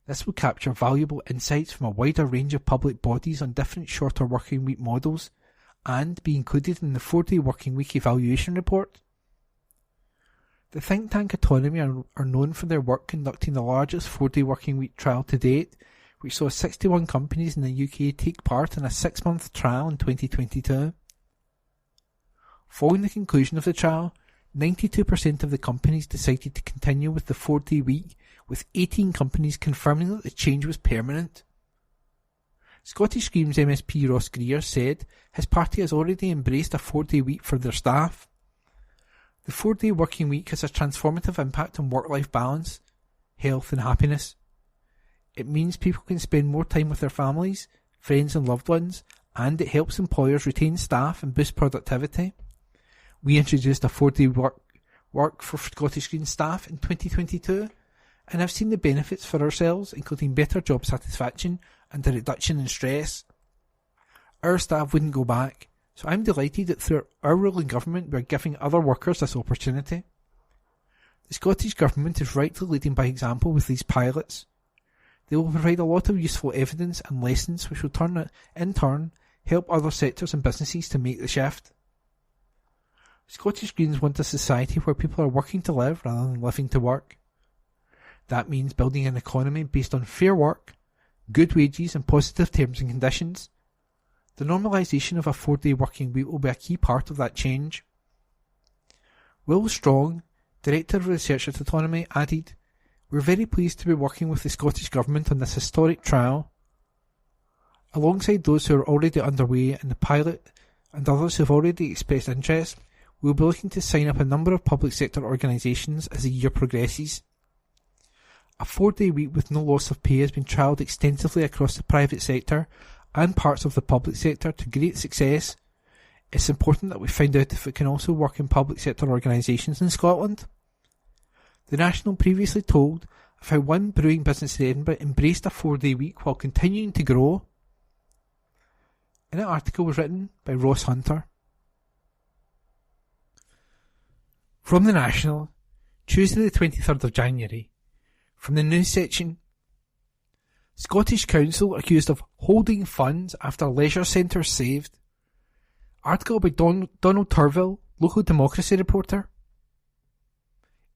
This will capture valuable insights from a wider range of public bodies on different shorter working week models and be included in the 4-day working week evaluation report. The think tank Autonomy are known for their work conducting the largest 4-day working week trial to date, which saw 61 companies in the UK take part in a 6-month trial in 2022. Following the conclusion of the trial, 92% of the companies decided to continue with the 4-day week, with 18 companies confirming that the change was permanent. Scottish Scream's MSP Ross Greer said his party has already embraced a 4-day week for their staff. The 4-day working week has a transformative impact on work-life balance, health and happiness. It means people can spend more time with their families, friends and loved ones, and it helps employers retain staff and boost productivity. We introduced a 4-day work for Scottish Green staff in 2022 and have seen the benefits for ourselves, including better job satisfaction and a reduction in stress. Our staff wouldn't go back, so I'm delighted that through our ruling government we are giving other workers this opportunity. The Scottish Government is rightly leading by example with these pilots. They will provide a lot of useful evidence and lessons which will in turn help other sectors and businesses to make the shift. Scottish Greens want a society where people are working to live rather than living to work. That means building an economy based on fair work, good wages and positive terms and conditions. The normalisation of a 4-day working week will be a key part of that change. Will Strong, Director of Research at Autonomy, added, "We're very pleased to be working with the Scottish Government on this historic trial. Alongside those who are already underway and the pilot and others who have already expressed interest, we will be looking to sign up a number of public sector organisations as the year progresses. A 4-day week with no loss of pay has been trialled extensively across the private sector and parts of the public sector to great success. It's important that we find out if it can also work in public sector organisations in Scotland." The National previously told of how one brewing business in Edinburgh embraced a 4-day week while continuing to grow. And that article was written by Ross Hunter. From the National, Tuesday the 23rd of January. From the news section, Scottish Council accused of holding funds after leisure centres saved. Article by Donald Turville, Local Democracy reporter.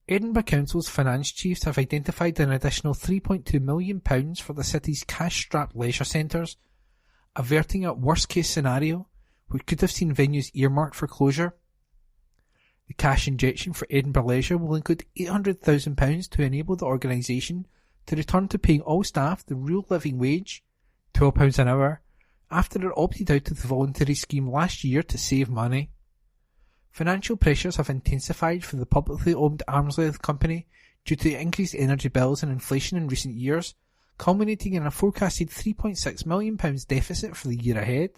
Edinburgh Council's finance chiefs have identified an additional £3.2 million for the city's cash-strapped leisure centres, averting a worst-case scenario which could have seen venues earmarked for closure. The cash injection for Edinburgh Leisure will include £800,000 to enable the organisation to return to paying all staff the real living wage, £12 an hour, after it opted out of the voluntary scheme last year to save money. Financial pressures have intensified for the publicly owned arms-length company due to increased energy bills and inflation in recent years, culminating in a forecasted £3.6 million deficit for the year ahead.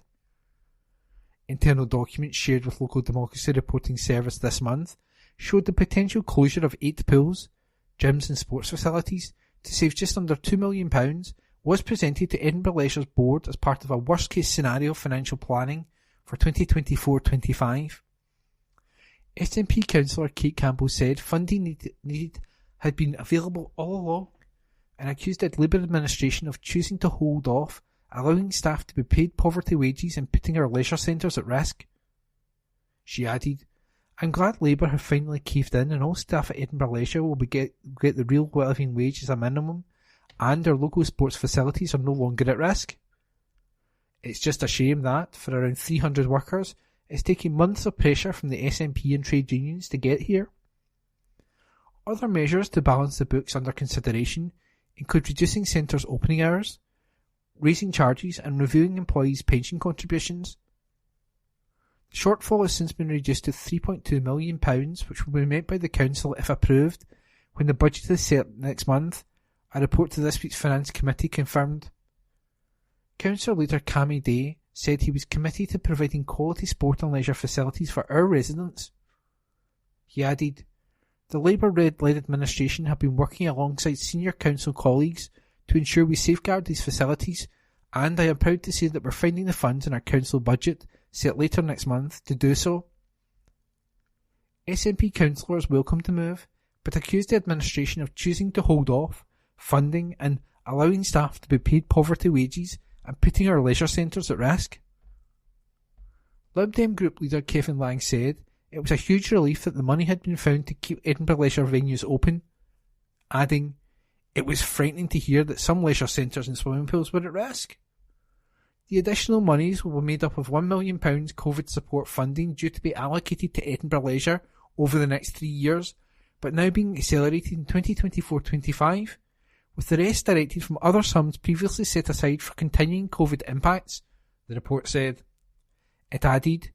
Internal documents shared with Local Democracy Reporting Service this month showed the potential closure of 8 pools, gyms and sports facilities to save just under £2 million was presented to Edinburgh Leisure's board as part of a worst-case scenario financial planning for 2024-25. SNP councillor Kate Campbell said funding needed had been available all along and accused the Labour administration of choosing to hold off, allowing staff to be paid poverty wages and putting our leisure centres at risk. She added, "I'm glad Labour have finally caved in and all staff at Edinburgh Leisure will get the real living wage as a minimum, and our local sports facilities are no longer at risk. It's just a shame that, for around 300 workers, it's taken months of pressure from the SNP and trade unions to get here." Other measures to balance the books under consideration include reducing centres' opening hours, raising charges and reviewing employees' pension contributions. The shortfall has since been reduced to £3.2 million, which will be met by the Council if approved when the budget is set next month, a report to this week's Finance Committee confirmed. Council leader Cammy Day said he was committed to providing quality sport and leisure facilities for our residents. He added, "The Labour-led administration have been working alongside senior council colleagues to ensure we safeguard these facilities, and I am proud to say that we're finding the funds in our council budget, set later next month, to do so." SNP councillors welcomed the move, but accused the administration of choosing to hold off, funding and allowing staff to be paid poverty wages and putting our leisure centres at risk. Lib Dem group leader Kevin Lang said it was a huge relief that the money had been found to keep Edinburgh Leisure venues open, adding, "It was frightening to hear that some leisure centres and swimming pools were at risk." The additional monies will be made up of £1 million COVID support funding due to be allocated to Edinburgh Leisure over the next 3 years, but now being accelerated in 2024-25, with the rest directed from other sums previously set aside for continuing COVID impacts, the report said. It added,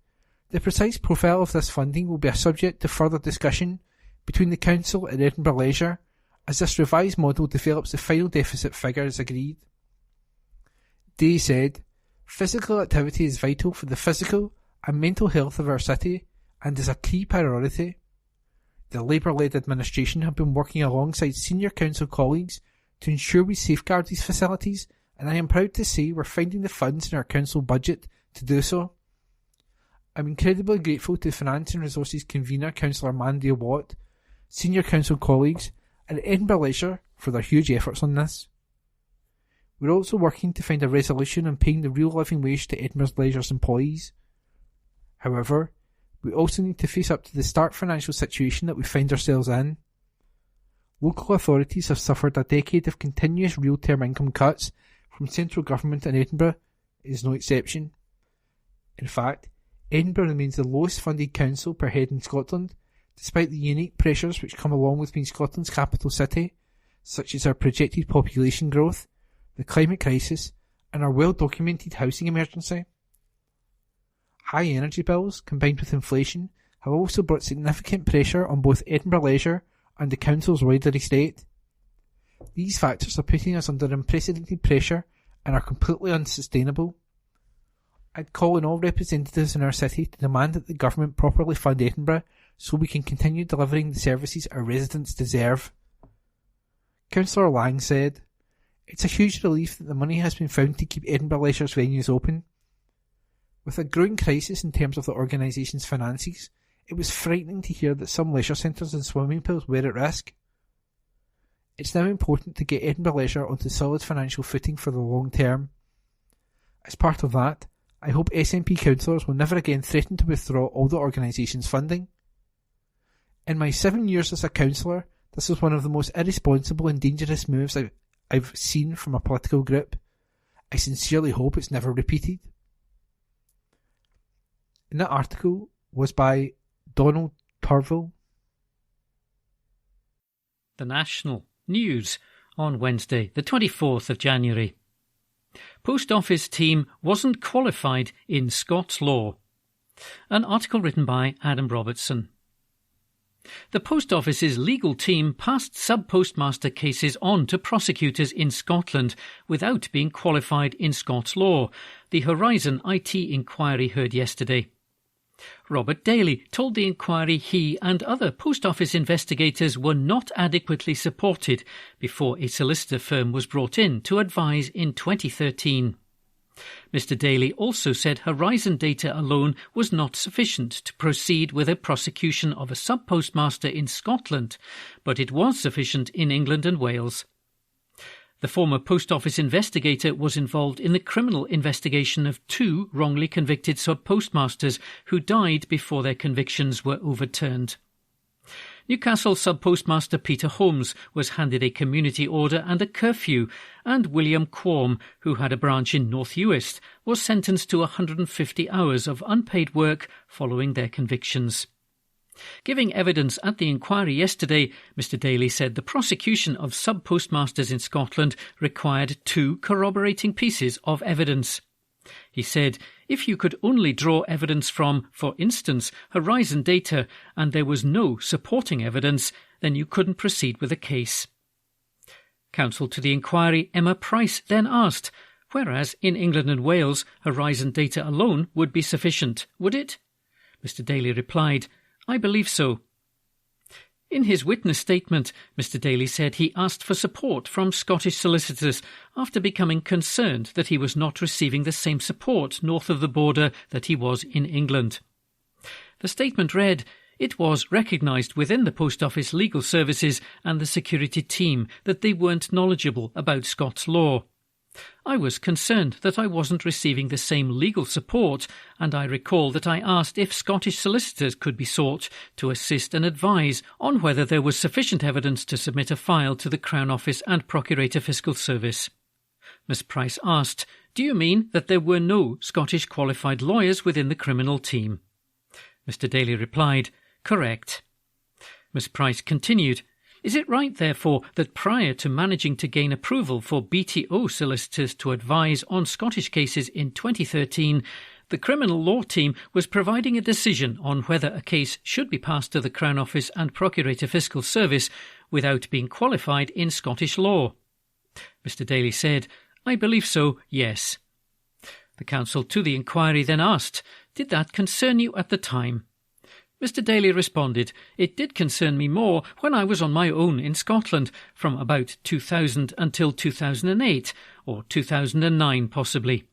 "The precise profile of this funding will be a subject to further discussion between the Council and Edinburgh Leisure as this revised model develops the final deficit figure as agreed." Day said, "Physical activity is vital for the physical and mental health of our city and is a key priority. The Labour-led administration have been working alongside senior council colleagues to ensure we safeguard these facilities, and I am proud to say we're finding the funds in our council budget to do so. I'm incredibly grateful to Finance and Resources Convener Councillor Mandy Watt, senior council colleagues, and Edinburgh Leisure for their huge efforts on this. We're also working to find a resolution on paying the real living wage to Edinburgh Leisure's employees. However, we also need to face up to the stark financial situation that we find ourselves in. Local authorities have suffered a decade of continuous real-term income cuts from central government, and Edinburgh is no exception. In fact, Edinburgh remains the lowest funded council per head in Scotland, Despite the unique pressures which come along with being Scotland's capital city, such as our projected population growth, the climate crisis, and our well-documented housing emergency. High energy bills, combined with inflation, have also brought significant pressure on both Edinburgh Leisure and the Council's wider estate. These factors are putting us under unprecedented pressure and are completely unsustainable. I'd call on all representatives in our city to demand that the government properly fund Edinburgh so we can continue delivering the services our residents deserve. Councillor Lang said, "It's a huge relief that the money has been found to keep Edinburgh Leisure's venues open. With a growing crisis in terms of the organisation's finances, it was frightening to hear that some leisure centres and swimming pools were at risk. It's now important to get Edinburgh Leisure onto solid financial footing for the long term. As part of that, I hope SNP councillors will never again threaten to withdraw all the organisation's funding. In my 7 years as a councillor, this is one of the most irresponsible and dangerous moves I've seen from a political group. I sincerely hope it's never repeated." And that article was by Donald Turville. The National News on Wednesday, the 24th of January. Post Office team wasn't qualified in Scots law. An article written by Adam Robertson. The Post Office's legal team passed sub-postmaster cases on to prosecutors in Scotland without being qualified in Scots law, the Horizon IT inquiry heard yesterday. Robert Daly told the inquiry he and other Post Office investigators were not adequately supported before a solicitor firm was brought in to advise in 2013. Mr. Daly also said Horizon data alone was not sufficient to proceed with a prosecution of a sub-postmaster in Scotland, but it was sufficient in England and Wales. The former Post Office investigator was involved in the criminal investigation of 2 wrongly convicted sub-postmasters who died before their convictions were overturned. Newcastle sub-postmaster Peter Holmes was handed a community order and a curfew, and William Quorm, who had a branch in North Uist, was sentenced to 150 hours of unpaid work following their convictions. Giving evidence at the inquiry yesterday, Mr. Daly said the prosecution of sub-postmasters in Scotland required 2 corroborating pieces of evidence. He said, if you could only draw evidence from, for instance, Horizon data, and there was no supporting evidence, then you couldn't proceed with the case. Counsel to the inquiry, Emma Price, then asked, whereas in England and Wales, Horizon data alone would be sufficient, would it? Mr. Daly replied, I believe so. In his witness statement, Mr. Daly said he asked for support from Scottish solicitors after becoming concerned that he was not receiving the same support north of the border that he was in England. The statement read, it was recognised within the Post Office legal services and the security team that they weren't knowledgeable about Scots law. I was concerned that I wasn't receiving the same legal support, and I recall that I asked if Scottish solicitors could be sought to assist and advise on whether there was sufficient evidence to submit a file to the Crown Office and Procurator Fiscal Service. Miss Price asked, do you mean that there were no Scottish qualified lawyers within the criminal team? Mr. Daly replied, correct. Miss Price continued, is it right, therefore, that prior to managing to gain approval for BTO solicitors to advise on Scottish cases in 2013, the criminal law team was providing a decision on whether a case should be passed to the Crown Office and Procurator Fiscal Service without being qualified in Scottish law? Mr. Daly said, I believe so, yes. The counsel to the inquiry then asked, did that concern you at the time? Mr. Daly responded, it did concern me more when I was on my own in Scotland from about 2000 until 2008, or 2009 possibly.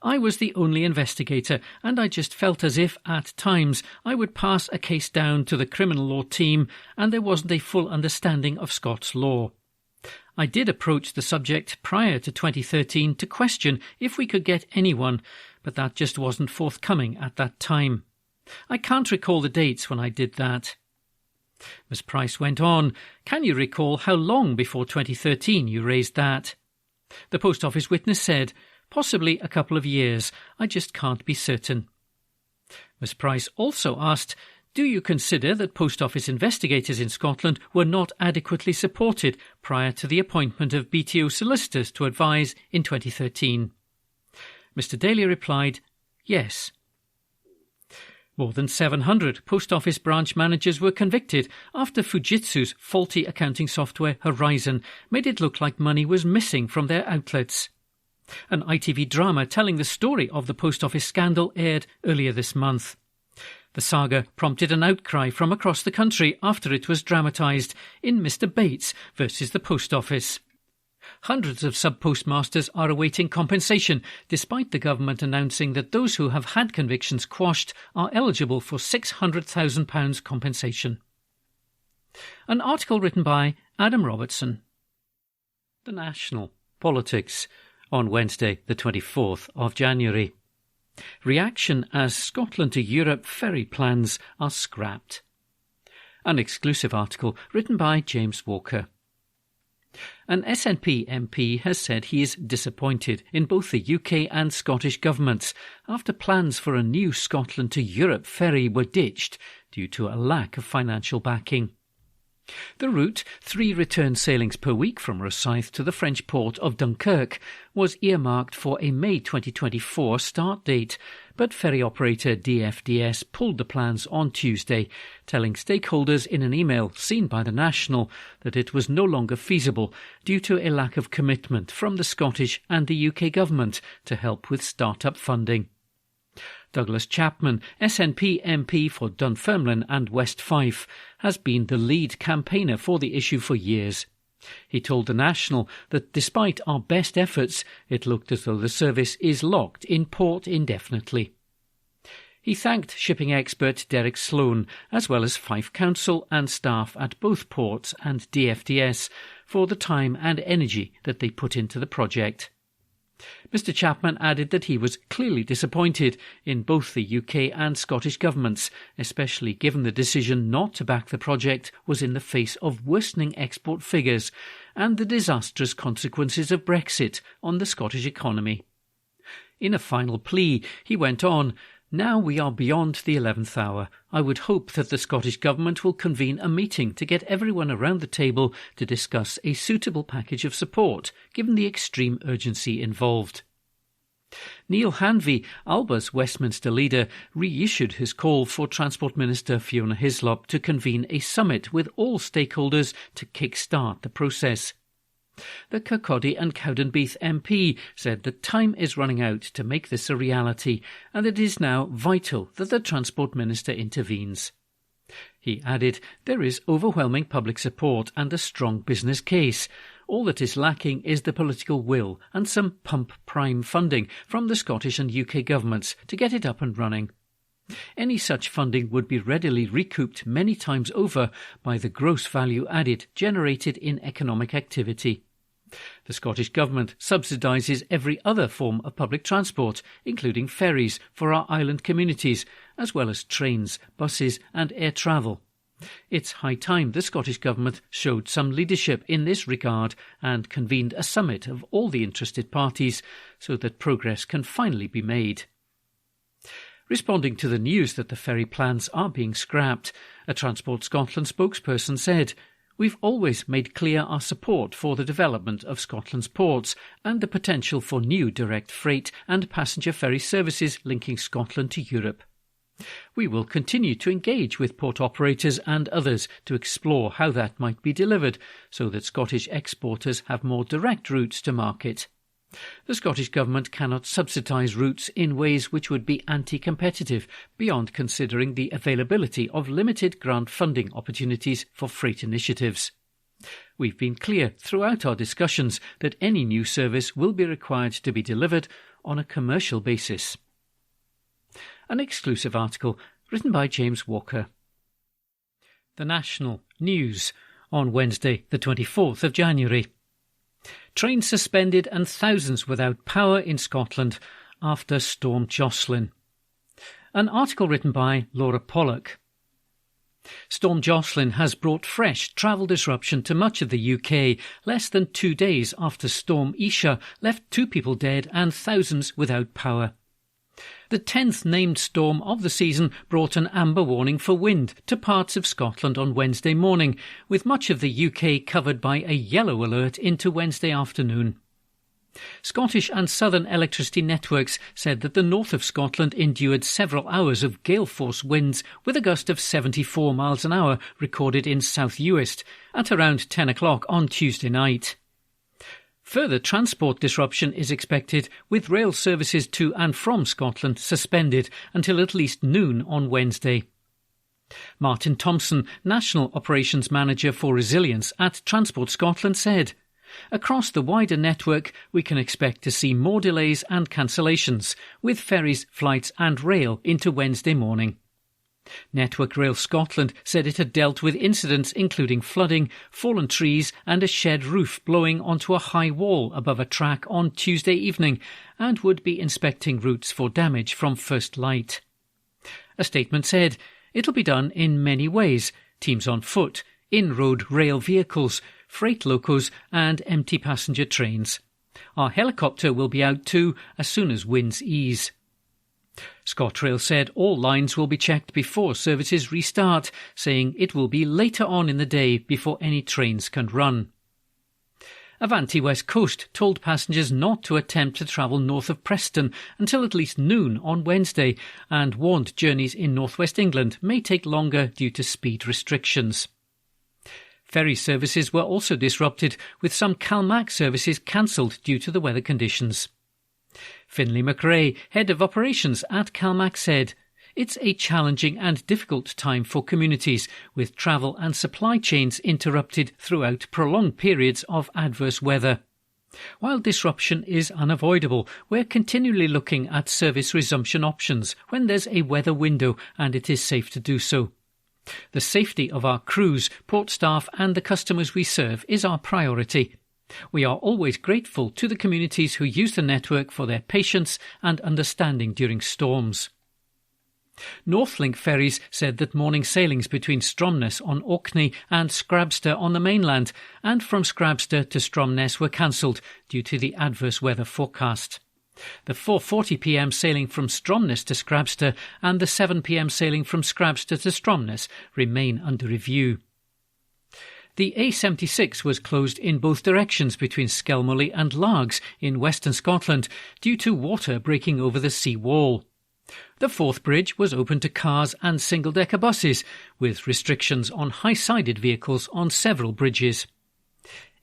I was the only investigator, and I just felt as if, at times, I would pass a case down to the criminal law team and there wasn't a full understanding of Scots law. I did approach the subject prior to 2013 to question if we could get anyone, but that just wasn't forthcoming at that time. I can't recall the dates when I did that. Miss Price went on, can you recall how long before 2013 you raised that? The Post Office witness said, possibly a couple of years, I just can't be certain. Miss Price also asked, Do you consider that Post Office investigators in Scotland were not adequately supported prior to the appointment of BTO solicitors to advise in 2013? Mr. Daly replied, yes. More than 700 Post Office branch managers were convicted after Fujitsu's faulty accounting software Horizon made it look like money was missing from their outlets. An ITV drama telling the story of the Post Office scandal aired earlier this month. The saga prompted an outcry from across the country after it was dramatised in Mr. Bates versus the Post Office. Hundreds of sub-postmasters are awaiting compensation, despite the government announcing that those who have had convictions quashed are eligible for £600,000 compensation. An article written by Adam Robertson. The National Politics on Wednesday, the 24th of January. Reaction as Scotland to Europe ferry plans are scrapped. An exclusive article written by James Walker. An SNP MP has said he is disappointed in both the UK and Scottish governments after plans for a new Scotland to Europe ferry were ditched due to a lack of financial backing. The route, 3 return sailings per week from Rosyth to the French port of Dunkirk, was earmarked for a May 2024 start date, but ferry operator DFDS pulled the plans on Tuesday, telling stakeholders in an email seen by the National that it was no longer feasible due to a lack of commitment from the Scottish and the UK government to help with start-up funding. Douglas Chapman, SNP MP for Dunfermline and West Fife, has been the lead campaigner for the issue for years. He told the National that despite our best efforts, it looked as though the service is locked in port indefinitely. He thanked shipping expert Derek Sloan, as well as Fife Council and staff at both ports and DFDS, for the time and energy that they put into the project. Mr. Chapman added that he was clearly disappointed in both the UK and Scottish governments, especially given the decision not to back the project was in the face of worsening export figures and the disastrous consequences of Brexit on the Scottish economy. In a final plea, he went on, "Now we are beyond the 11th hour. I would hope that the Scottish Government will convene a meeting to get everyone around the table to discuss a suitable package of support, given the extreme urgency involved." Neil Hanvey, Alba's Westminster leader, reissued his call for Transport Minister Fiona Hislop to convene a summit with all stakeholders to kick-start the process. The Kirkcaldy and Cowdenbeath MP said that time is running out to make this a reality and it is now vital that the Transport Minister intervenes. He added, "There is overwhelming public support and a strong business case. All that is lacking is the political will and some pump prime funding from the Scottish and UK governments to get it up and running. Any such funding would be readily recouped many times over by the gross value added generated in economic activity. The Scottish Government subsidises every other form of public transport, including ferries for our island communities, as well as trains, buses and air travel. It's high time the Scottish Government showed some leadership in this regard and convened a summit of all the interested parties so that progress can finally be made." Responding to the news that the ferry plans are being scrapped, a Transport Scotland spokesperson said, "We've always made clear our support for the development of Scotland's ports and the potential for new direct freight and passenger ferry services linking Scotland to Europe. We will continue to engage with port operators and others to explore how that might be delivered so that Scottish exporters have more direct routes to market. The Scottish Government cannot subsidise routes in ways which would be anti-competitive beyond considering the availability of limited grant funding opportunities for freight initiatives. We've been clear throughout our discussions that any new service will be required to be delivered on a commercial basis." An exclusive article written by James Walker. The National News on Wednesday, the 24th of January. Trains suspended and thousands without power in Scotland after Storm Jocelyn. An article written by Laura Pollock. Storm Jocelyn has brought fresh travel disruption to much of the UK less than 2 days after Storm Isha left 2 people dead and thousands without power. The 10th named storm of the season brought an amber warning for wind to parts of Scotland on Wednesday morning, with much of the UK covered by a yellow alert into Wednesday afternoon. Scottish and Southern Electricity Networks said that the north of Scotland endured several hours of gale-force winds with a gust of 74 miles an hour recorded in South Uist at around 10 o'clock on Tuesday night. Further transport disruption is expected, with rail services to and from Scotland suspended until at least noon on Wednesday. Martin Thompson, National Operations Manager for Resilience at Transport Scotland, said, "Across the wider network, we can expect to see more delays and cancellations, with ferries, flights and rail into Wednesday morning." Network Rail Scotland said it had dealt with incidents including flooding, fallen trees and a shed roof blowing onto a high wall above a track on Tuesday evening, and would be inspecting routes for damage from first light. A statement said, "It'll be done in many ways: teams on foot, in-road rail vehicles, freight locos and empty passenger trains. Our helicopter will be out too as soon as winds ease." ScotRail said all lines will be checked before services restart, saying it will be later on in the day before any trains can run. Avanti West Coast told passengers not to attempt to travel north of Preston until at least noon on Wednesday, and warned journeys in northwest England may take longer due to speed restrictions. Ferry services were also disrupted, with some Calmac services cancelled due to the weather conditions. Finlay McRae, head of operations at Calmac, said, "It's a challenging and difficult time for communities, with travel and supply chains interrupted throughout prolonged periods of adverse weather. While disruption is unavoidable, we're continually looking at service resumption options when there's a weather window and it is safe to do so. The safety of our crews, port staff and the customers we serve is our priority. We are always grateful to the communities who use the network for their patience and understanding during storms." Northlink Ferries said that morning sailings between Stromness on Orkney and Scrabster on the mainland and from Scrabster to Stromness were cancelled due to the adverse weather forecast. The 4:40 p.m. sailing from Stromness to Scrabster and the 7 p.m. sailing from Scrabster to Stromness remain under review. The A76 was closed in both directions between Skelmully and Largs in western Scotland due to water breaking over the sea wall. The fourth bridge was open to cars and single-decker buses, with restrictions on high-sided vehicles on several bridges.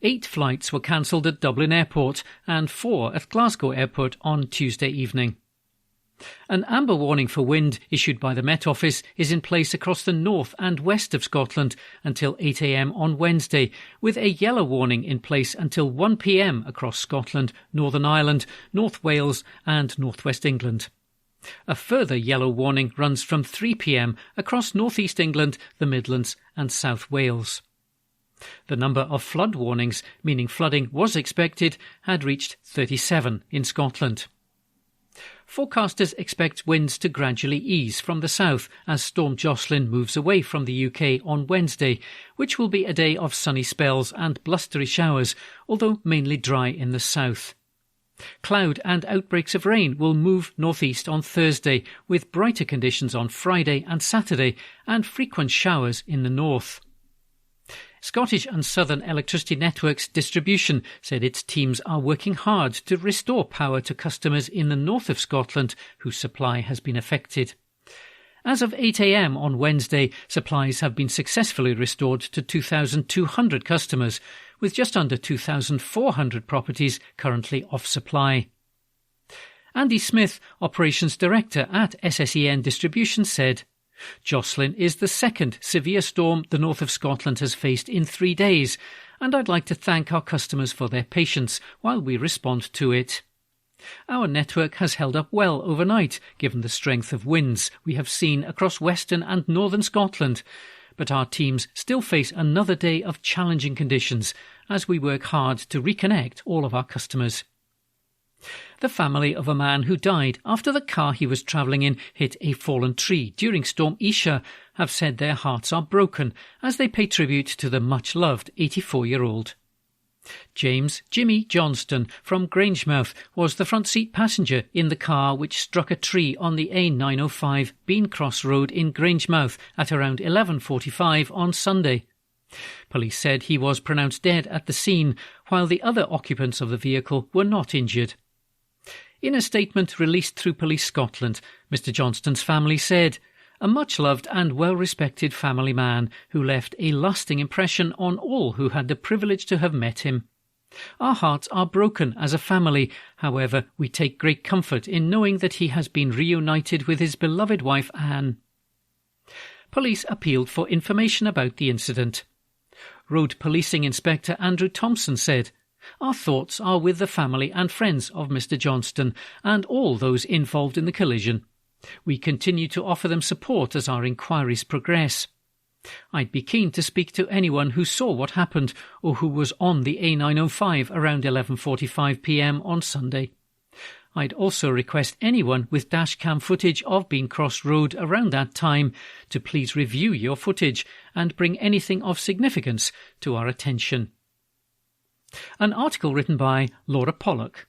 8 flights were cancelled at Dublin Airport and 4 at Glasgow Airport on Tuesday evening. An amber warning for wind issued by the Met Office is in place across the north and west of Scotland until 8 a.m. on Wednesday, with a yellow warning in place until 1 p.m. across Scotland, Northern Ireland, North Wales and North West England. A further yellow warning runs from 3 p.m. across North East England, the Midlands and South Wales. The number of flood warnings, meaning flooding was expected, had reached 37 in Scotland. Forecasters expect winds to gradually ease from the south as Storm Jocelyn moves away from the UK on Wednesday, which will be a day of sunny spells and blustery showers, although mainly dry in the south. Cloud and outbreaks of rain will move northeast on Thursday, with brighter conditions on Friday and Saturday and frequent showers in the north. Scottish and Southern Electricity Networks Distribution said its teams are working hard to restore power to customers in the north of Scotland whose supply has been affected. As of 8 a.m. on Wednesday, supplies have been successfully restored to 2,200 customers, with just under 2,400 properties currently off supply. Andy Smith, Operations Director at SSEN Distribution, said, "Jocelyn is the second severe storm the north of Scotland has faced in 3 days, and I'd like to thank our customers for their patience while we respond to it. Our network has held up well overnight, given the strength of winds we have seen across western and northern Scotland, but our teams still face another day of challenging conditions as we work hard to reconnect all of our customers." The family of a man who died after the car he was travelling in hit a fallen tree during Storm Isha have said their hearts are broken as they pay tribute to the much-loved 84-year-old. James Jimmy Johnston from Grangemouth was the front seat passenger in the car which struck a tree on the A905 Bean Cross Road in Grangemouth at around 11:45 on Sunday. Police said he was pronounced dead at the scene, while the other occupants of the vehicle were not injured. In a statement released through Police Scotland, Mr Johnston's family said, "A much-loved and well-respected family man who left a lasting impression on all who had the privilege to have met him. Our hearts are broken as a family, however, we take great comfort in knowing that he has been reunited with his beloved wife Anne." Police appealed for information about the incident. Road Policing Inspector Andrew Thompson said, "Our thoughts are with the family and friends of Mr Johnston and all those involved in the collision. We continue to offer them support as our inquiries progress. I'd be keen to speak to anyone who saw what happened or who was on the A905 around 11:45 p.m. on Sunday. I'd also request anyone with dashcam footage of Bean Cross Road around that time to please review your footage and bring anything of significance to our attention." An article written by Laura Pollock.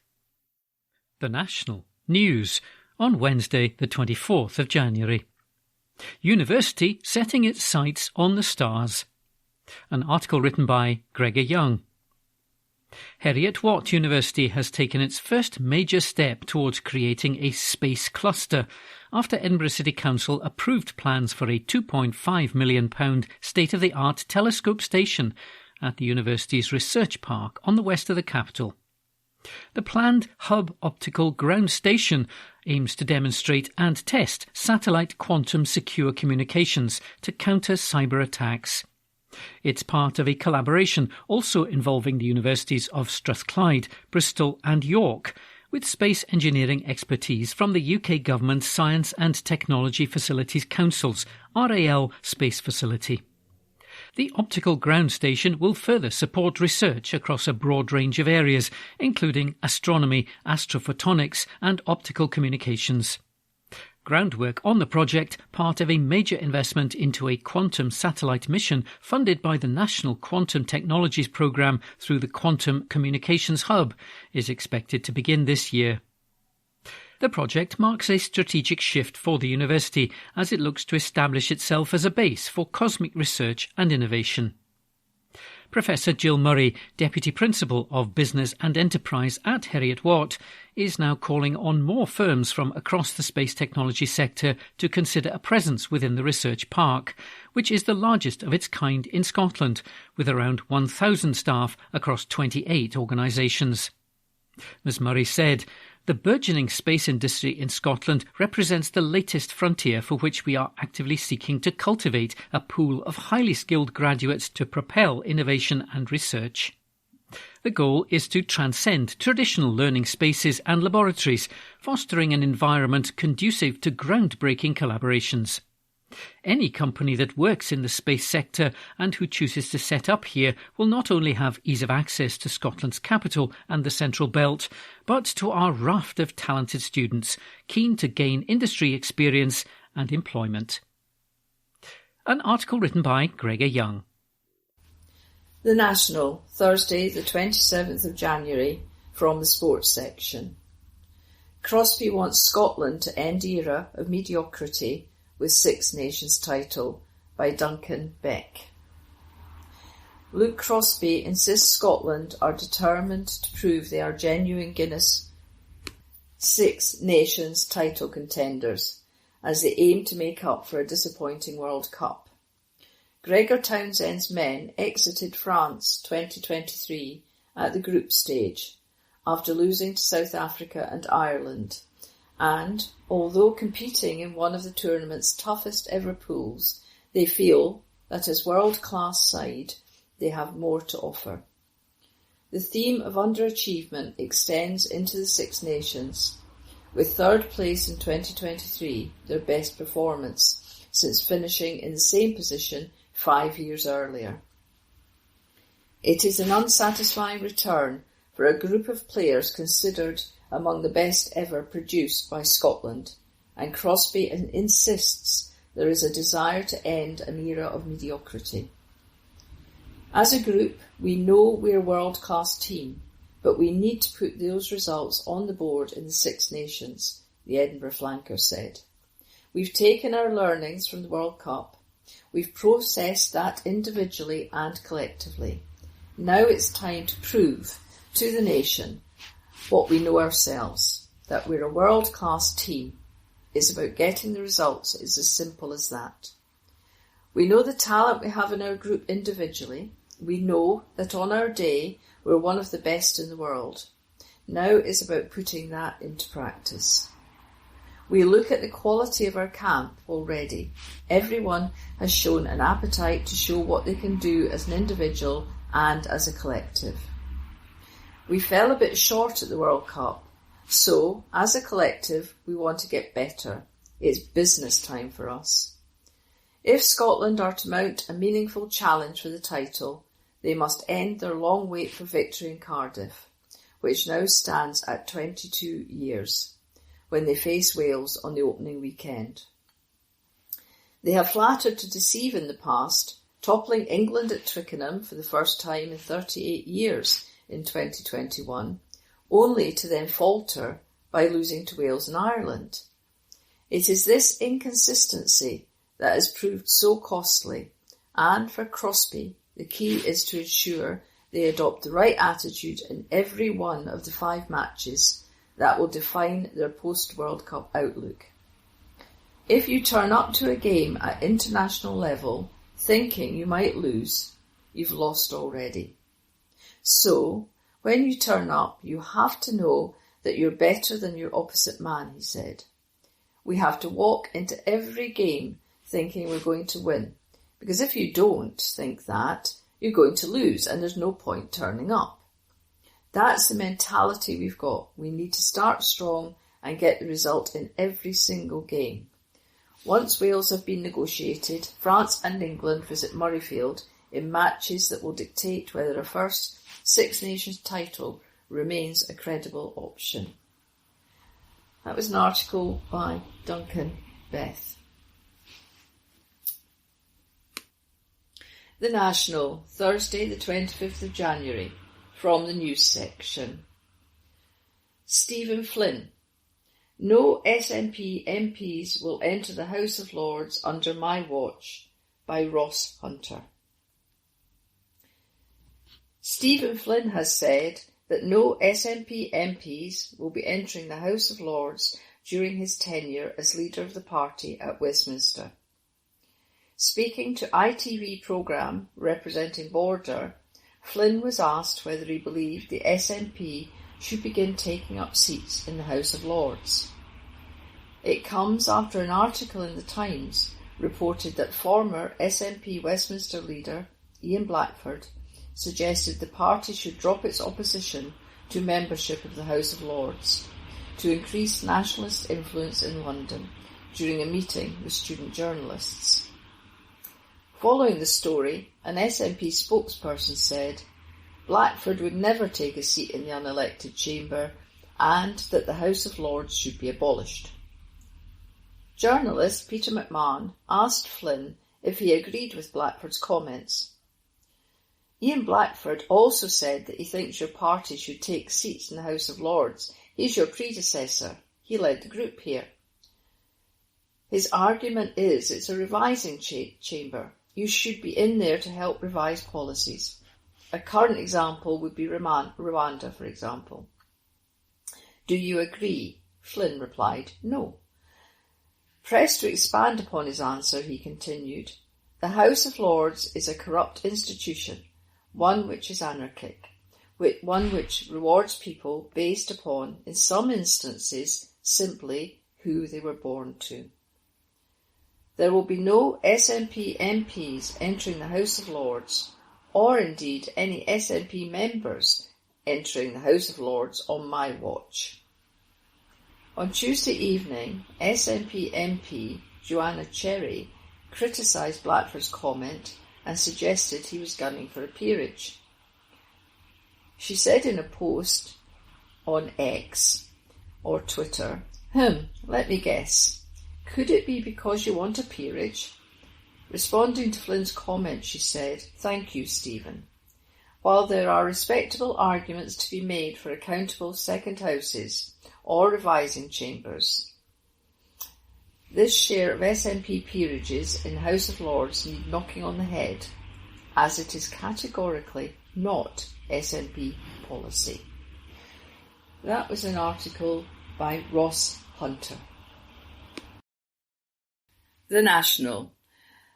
The National News on Wednesday the 24th of January. University setting its sights on the stars. An article written by Gregor Young. Heriot-Watt University has taken its first major step towards creating a space cluster after Edinburgh City Council approved plans for a £2.5 million state-of-the-art telescope station at the university's research park on the west of the capital. The planned Hub Optical Ground Station aims to demonstrate and test satellite quantum secure communications to counter cyber attacks. It's part of a collaboration also involving the universities of Strathclyde, Bristol and York, with space engineering expertise from the UK Government Science and Technology Facilities Council's RAL space facility. The optical ground station will further support research across a broad range of areas, including astronomy, astrophotonics and optical communications. Groundwork on the project, part of a major investment into a quantum satellite mission funded by the National Quantum Technologies Programme through the Quantum Communications Hub, is expected to begin this year. The project marks a strategic shift for the university as it looks to establish itself as a base for cosmic research and innovation. Professor Jill Murray, Deputy Principal of Business and Enterprise at Heriot-Watt, is now calling on more firms from across the space technology sector to consider a presence within the research park, which is the largest of its kind in Scotland, with around 1,000 staff across 28 organisations. Ms Murray said, "The burgeoning space industry in Scotland represents the latest frontier for which we are actively seeking to cultivate a pool of highly skilled graduates to propel innovation and research. The goal is to transcend traditional learning spaces and laboratories, fostering an environment conducive to groundbreaking collaborations. Any company that works in the space sector and who chooses to set up here will not only have ease of access to Scotland's capital and the Central Belt, but to our raft of talented students keen to gain industry experience and employment." An article written by Gregor Young. The National, Thursday the 27th of January, from the sports section. Crosby wants Scotland to end era of mediocrity with Six Nations title, by Duncan Beck. Luke Crosby insists Scotland are determined to prove they are genuine Guinness Six Nations title contenders as they aim to make up for a disappointing World Cup. Gregor Townsend's men exited France 2023 at the group stage after losing to South Africa and Ireland, and, although competing in one of the tournament's toughest ever pools, they feel that as world-class side, they have more to offer. The theme of underachievement extends into the Six Nations, with third place in 2023 their best performance since finishing in the same position 5 years earlier. It is an unsatisfying return for a group of players considered among the best ever produced by Scotland, and Crosby insists there is a desire to end an era of mediocrity. As a group, we know we're a world-class team, but we need to put those results on the board in the Six Nations, the Edinburgh flanker said. We've taken our learnings from the World Cup. We've processed that individually and collectively. Now it's time to prove to the nation what we know ourselves, that we're a world-class team. It's about getting the results. It's as simple as that. We know the talent we have in our group individually. We know that on our day we're one of the best in the world. Now it's about putting that into practice. We look at the quality of our camp already. Everyone has shown an appetite to show what they can do as an individual and as a collective. We fell a bit short at the World Cup, so as a collective we want to get better. It's business time for us. If Scotland are to mount a meaningful challenge for the title, they must end their long wait for victory in Cardiff, which now stands at 22 years, when they face Wales on the opening weekend. They have flattered to deceive in the past, toppling England at Twickenham for the first time in 38 years in 2021, only to then falter by losing to Wales and Ireland. It is this inconsistency that has proved so costly, and for Crosby, the key is to ensure they adopt the right attitude in every one of the 5 matches that will define their post-World Cup outlook. If you turn up to a game at international level thinking you might lose, you've lost already. So, when you turn up, you have to know that you're better than your opposite man, he said. We have to walk into every game thinking we're going to win, because if you don't think that, you're going to lose and there's no point turning up. That's the mentality we've got. We need to start strong and get the result in every single game. Once Wales have been negotiated, France and England visit Murrayfield in matches that will dictate whether a first Six Nations title remains a credible option. That was an article by Duncan Beth. The National, Thursday the 25th of January, from the news section. Stephen Flynn. No SNP MPs will enter the House of Lords under my watch, by Ross Hunter. Stephen Flynn has said that no SNP MPs will be entering the House of Lords during his tenure as leader of the party at Westminster. Speaking to ITV programme representing Border, Flynn was asked whether he believed the SNP should begin taking up seats in the House of Lords. It comes after an article in the Times reported that former SNP Westminster leader Ian Blackford suggested the party should drop its opposition to membership of the House of Lords to increase nationalist influence in London during a meeting with student journalists. Following the story, an SNP spokesperson said Blackford would never take a seat in the unelected chamber and that the House of Lords should be abolished. Journalist Peter McMahon asked Flynn if he agreed with Blackford's comments. Ian Blackford also said that he thinks your party should take seats in the House of Lords. He's your predecessor. He led the group here. His argument is it's a revising chamber. You should be in there to help revise policies. A current example would be Rwanda, for example. Do you agree? Flynn replied, no. Pressed to expand upon his answer, he continued, the House of Lords is a corrupt institution, one which is anarchic, one which rewards people based upon, in some instances, simply who they were born to. There will be no SNP MPs entering the House of Lords, or indeed any SNP members entering the House of Lords on my watch. On Tuesday evening, SNP MP Joanna Cherry criticised Blackford's comment and suggested he was gunning for a peerage. She said in a post on X or Twitter, let me guess. Could it be because you want a peerage? Responding to Flynn's comment, she said, "Thank you, Stephen. While there are respectable arguments to be made for accountable second houses or revising chambers, this share of SNP peerages in the House of Lords need knocking on the head, as it is categorically not SNP policy." That was an article by Ross Hunter. The National,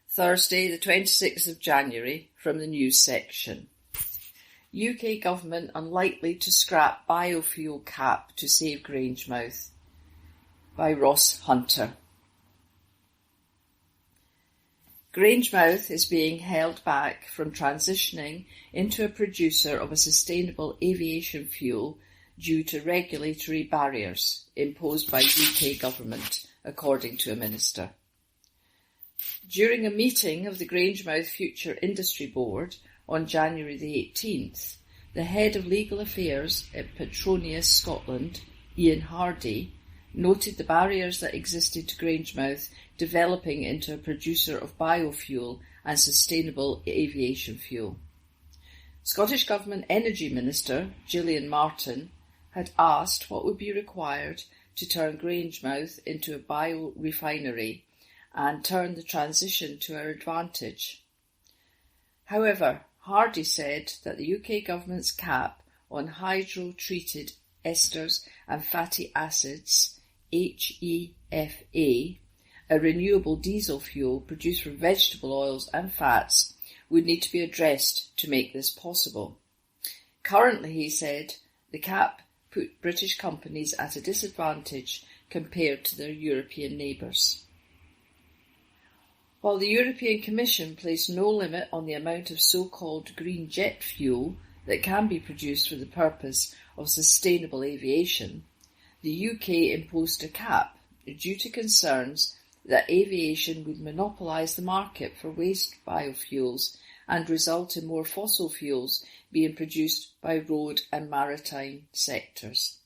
Thursday the 26th of January, from the news section. UK government unlikely to scrap biofuel cap to save Grangemouth, by Ross Hunter. Grangemouth is being held back from transitioning into a producer of a sustainable aviation fuel due to regulatory barriers imposed by UK government, according to a minister. During a meeting of the Grangemouth Future Industry Board on January the 18th, the head of legal affairs at Petronas Scotland, Ian Hardy, noted the barriers that existed to Grangemouth developing into a producer of biofuel and sustainable aviation fuel. Scottish Government Energy Minister Gillian Martin had asked what would be required to turn Grangemouth into a biorefinery and turn the transition to our advantage. However, Hardy said that the UK government's cap on hydro-treated esters and fatty acids, HEFA, a renewable diesel fuel produced from vegetable oils and fats, would need to be addressed to make this possible. Currently, he said, the cap put British companies at a disadvantage compared to their European neighbours. While the European Commission placed no limit on the amount of so-called green jet fuel that can be produced for the purpose of sustainable aviation, the UK imposed a cap due to concerns that aviation would monopolise the market for waste biofuels and result in more fossil fuels being produced by road and maritime sectors.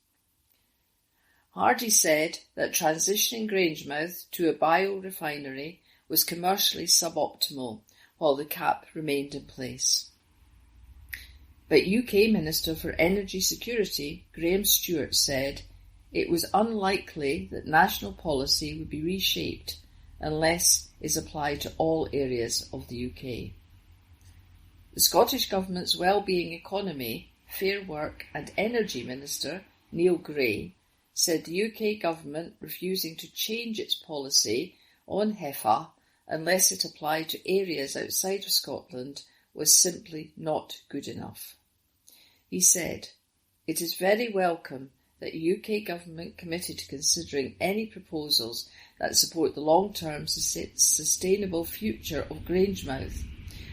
Hardy said that transitioning Grangemouth to a biorefinery was commercially suboptimal while the cap remained in place. But UK Minister for Energy Security, Graham Stewart, said it was unlikely that national policy would be reshaped unless it is applied to all areas of the UK. The Scottish Government's Wellbeing Economy, Fair Work and Energy Minister, Neil Gray, said the UK Government refusing to change its policy on HEFA unless it applied to areas outside of Scotland was simply not good enough. He said, "It is very welcome that the UK Government committed to considering any proposals that support the long-term sustainable future of Grangemouth,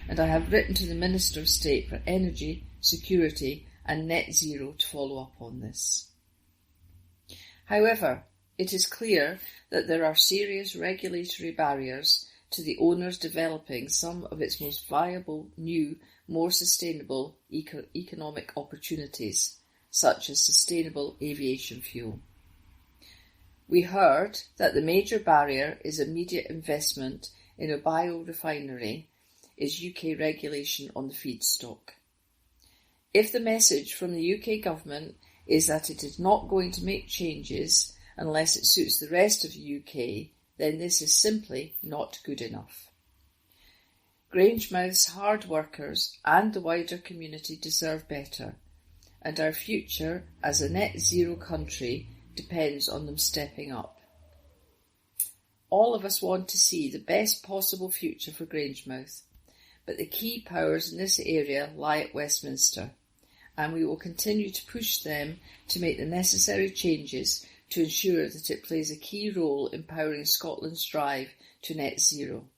and I have written to the Minister of State for Energy, Security and Net Zero to follow up on this." However, it is clear that there are serious regulatory barriers to the owners developing some of its most viable, new, more sustainable economic opportunities, such as sustainable aviation fuel. We heard that the major barrier is immediate investment in a biorefinery is UK regulation on the feedstock. If the message from the UK Government is that it is not going to make changes unless it suits the rest of the UK, then this is simply not good enough. Grangemouth's hard workers and the wider community deserve better, and our future as a net zero country depends on them stepping up. All of us want to see the best possible future for Grangemouth, but the key powers in this area lie at Westminster, and we will continue to push them to make the necessary changes to ensure that it plays a key role in powering Scotland's drive to net zero.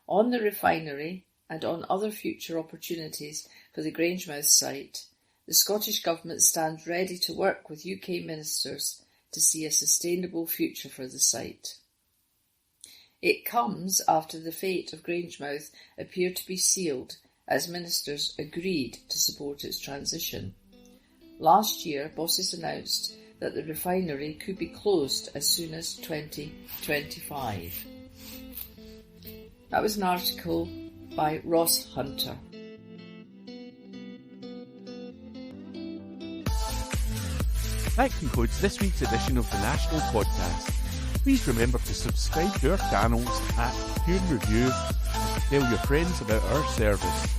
On the refinery and on other future opportunities for the Grangemouth site, the Scottish Government stands ready to work with UK ministers to see a sustainable future for the site. It comes after the fate of Grangemouth appeared to be sealed as ministers agreed to support its transition. Last year, bosses announced that the refinery could be closed as soon as 2025. That was an article by Ross Hunter. That concludes this week's edition of the National Podcast. Please remember to subscribe to our channels at Tune Review and to tell your friends about our service.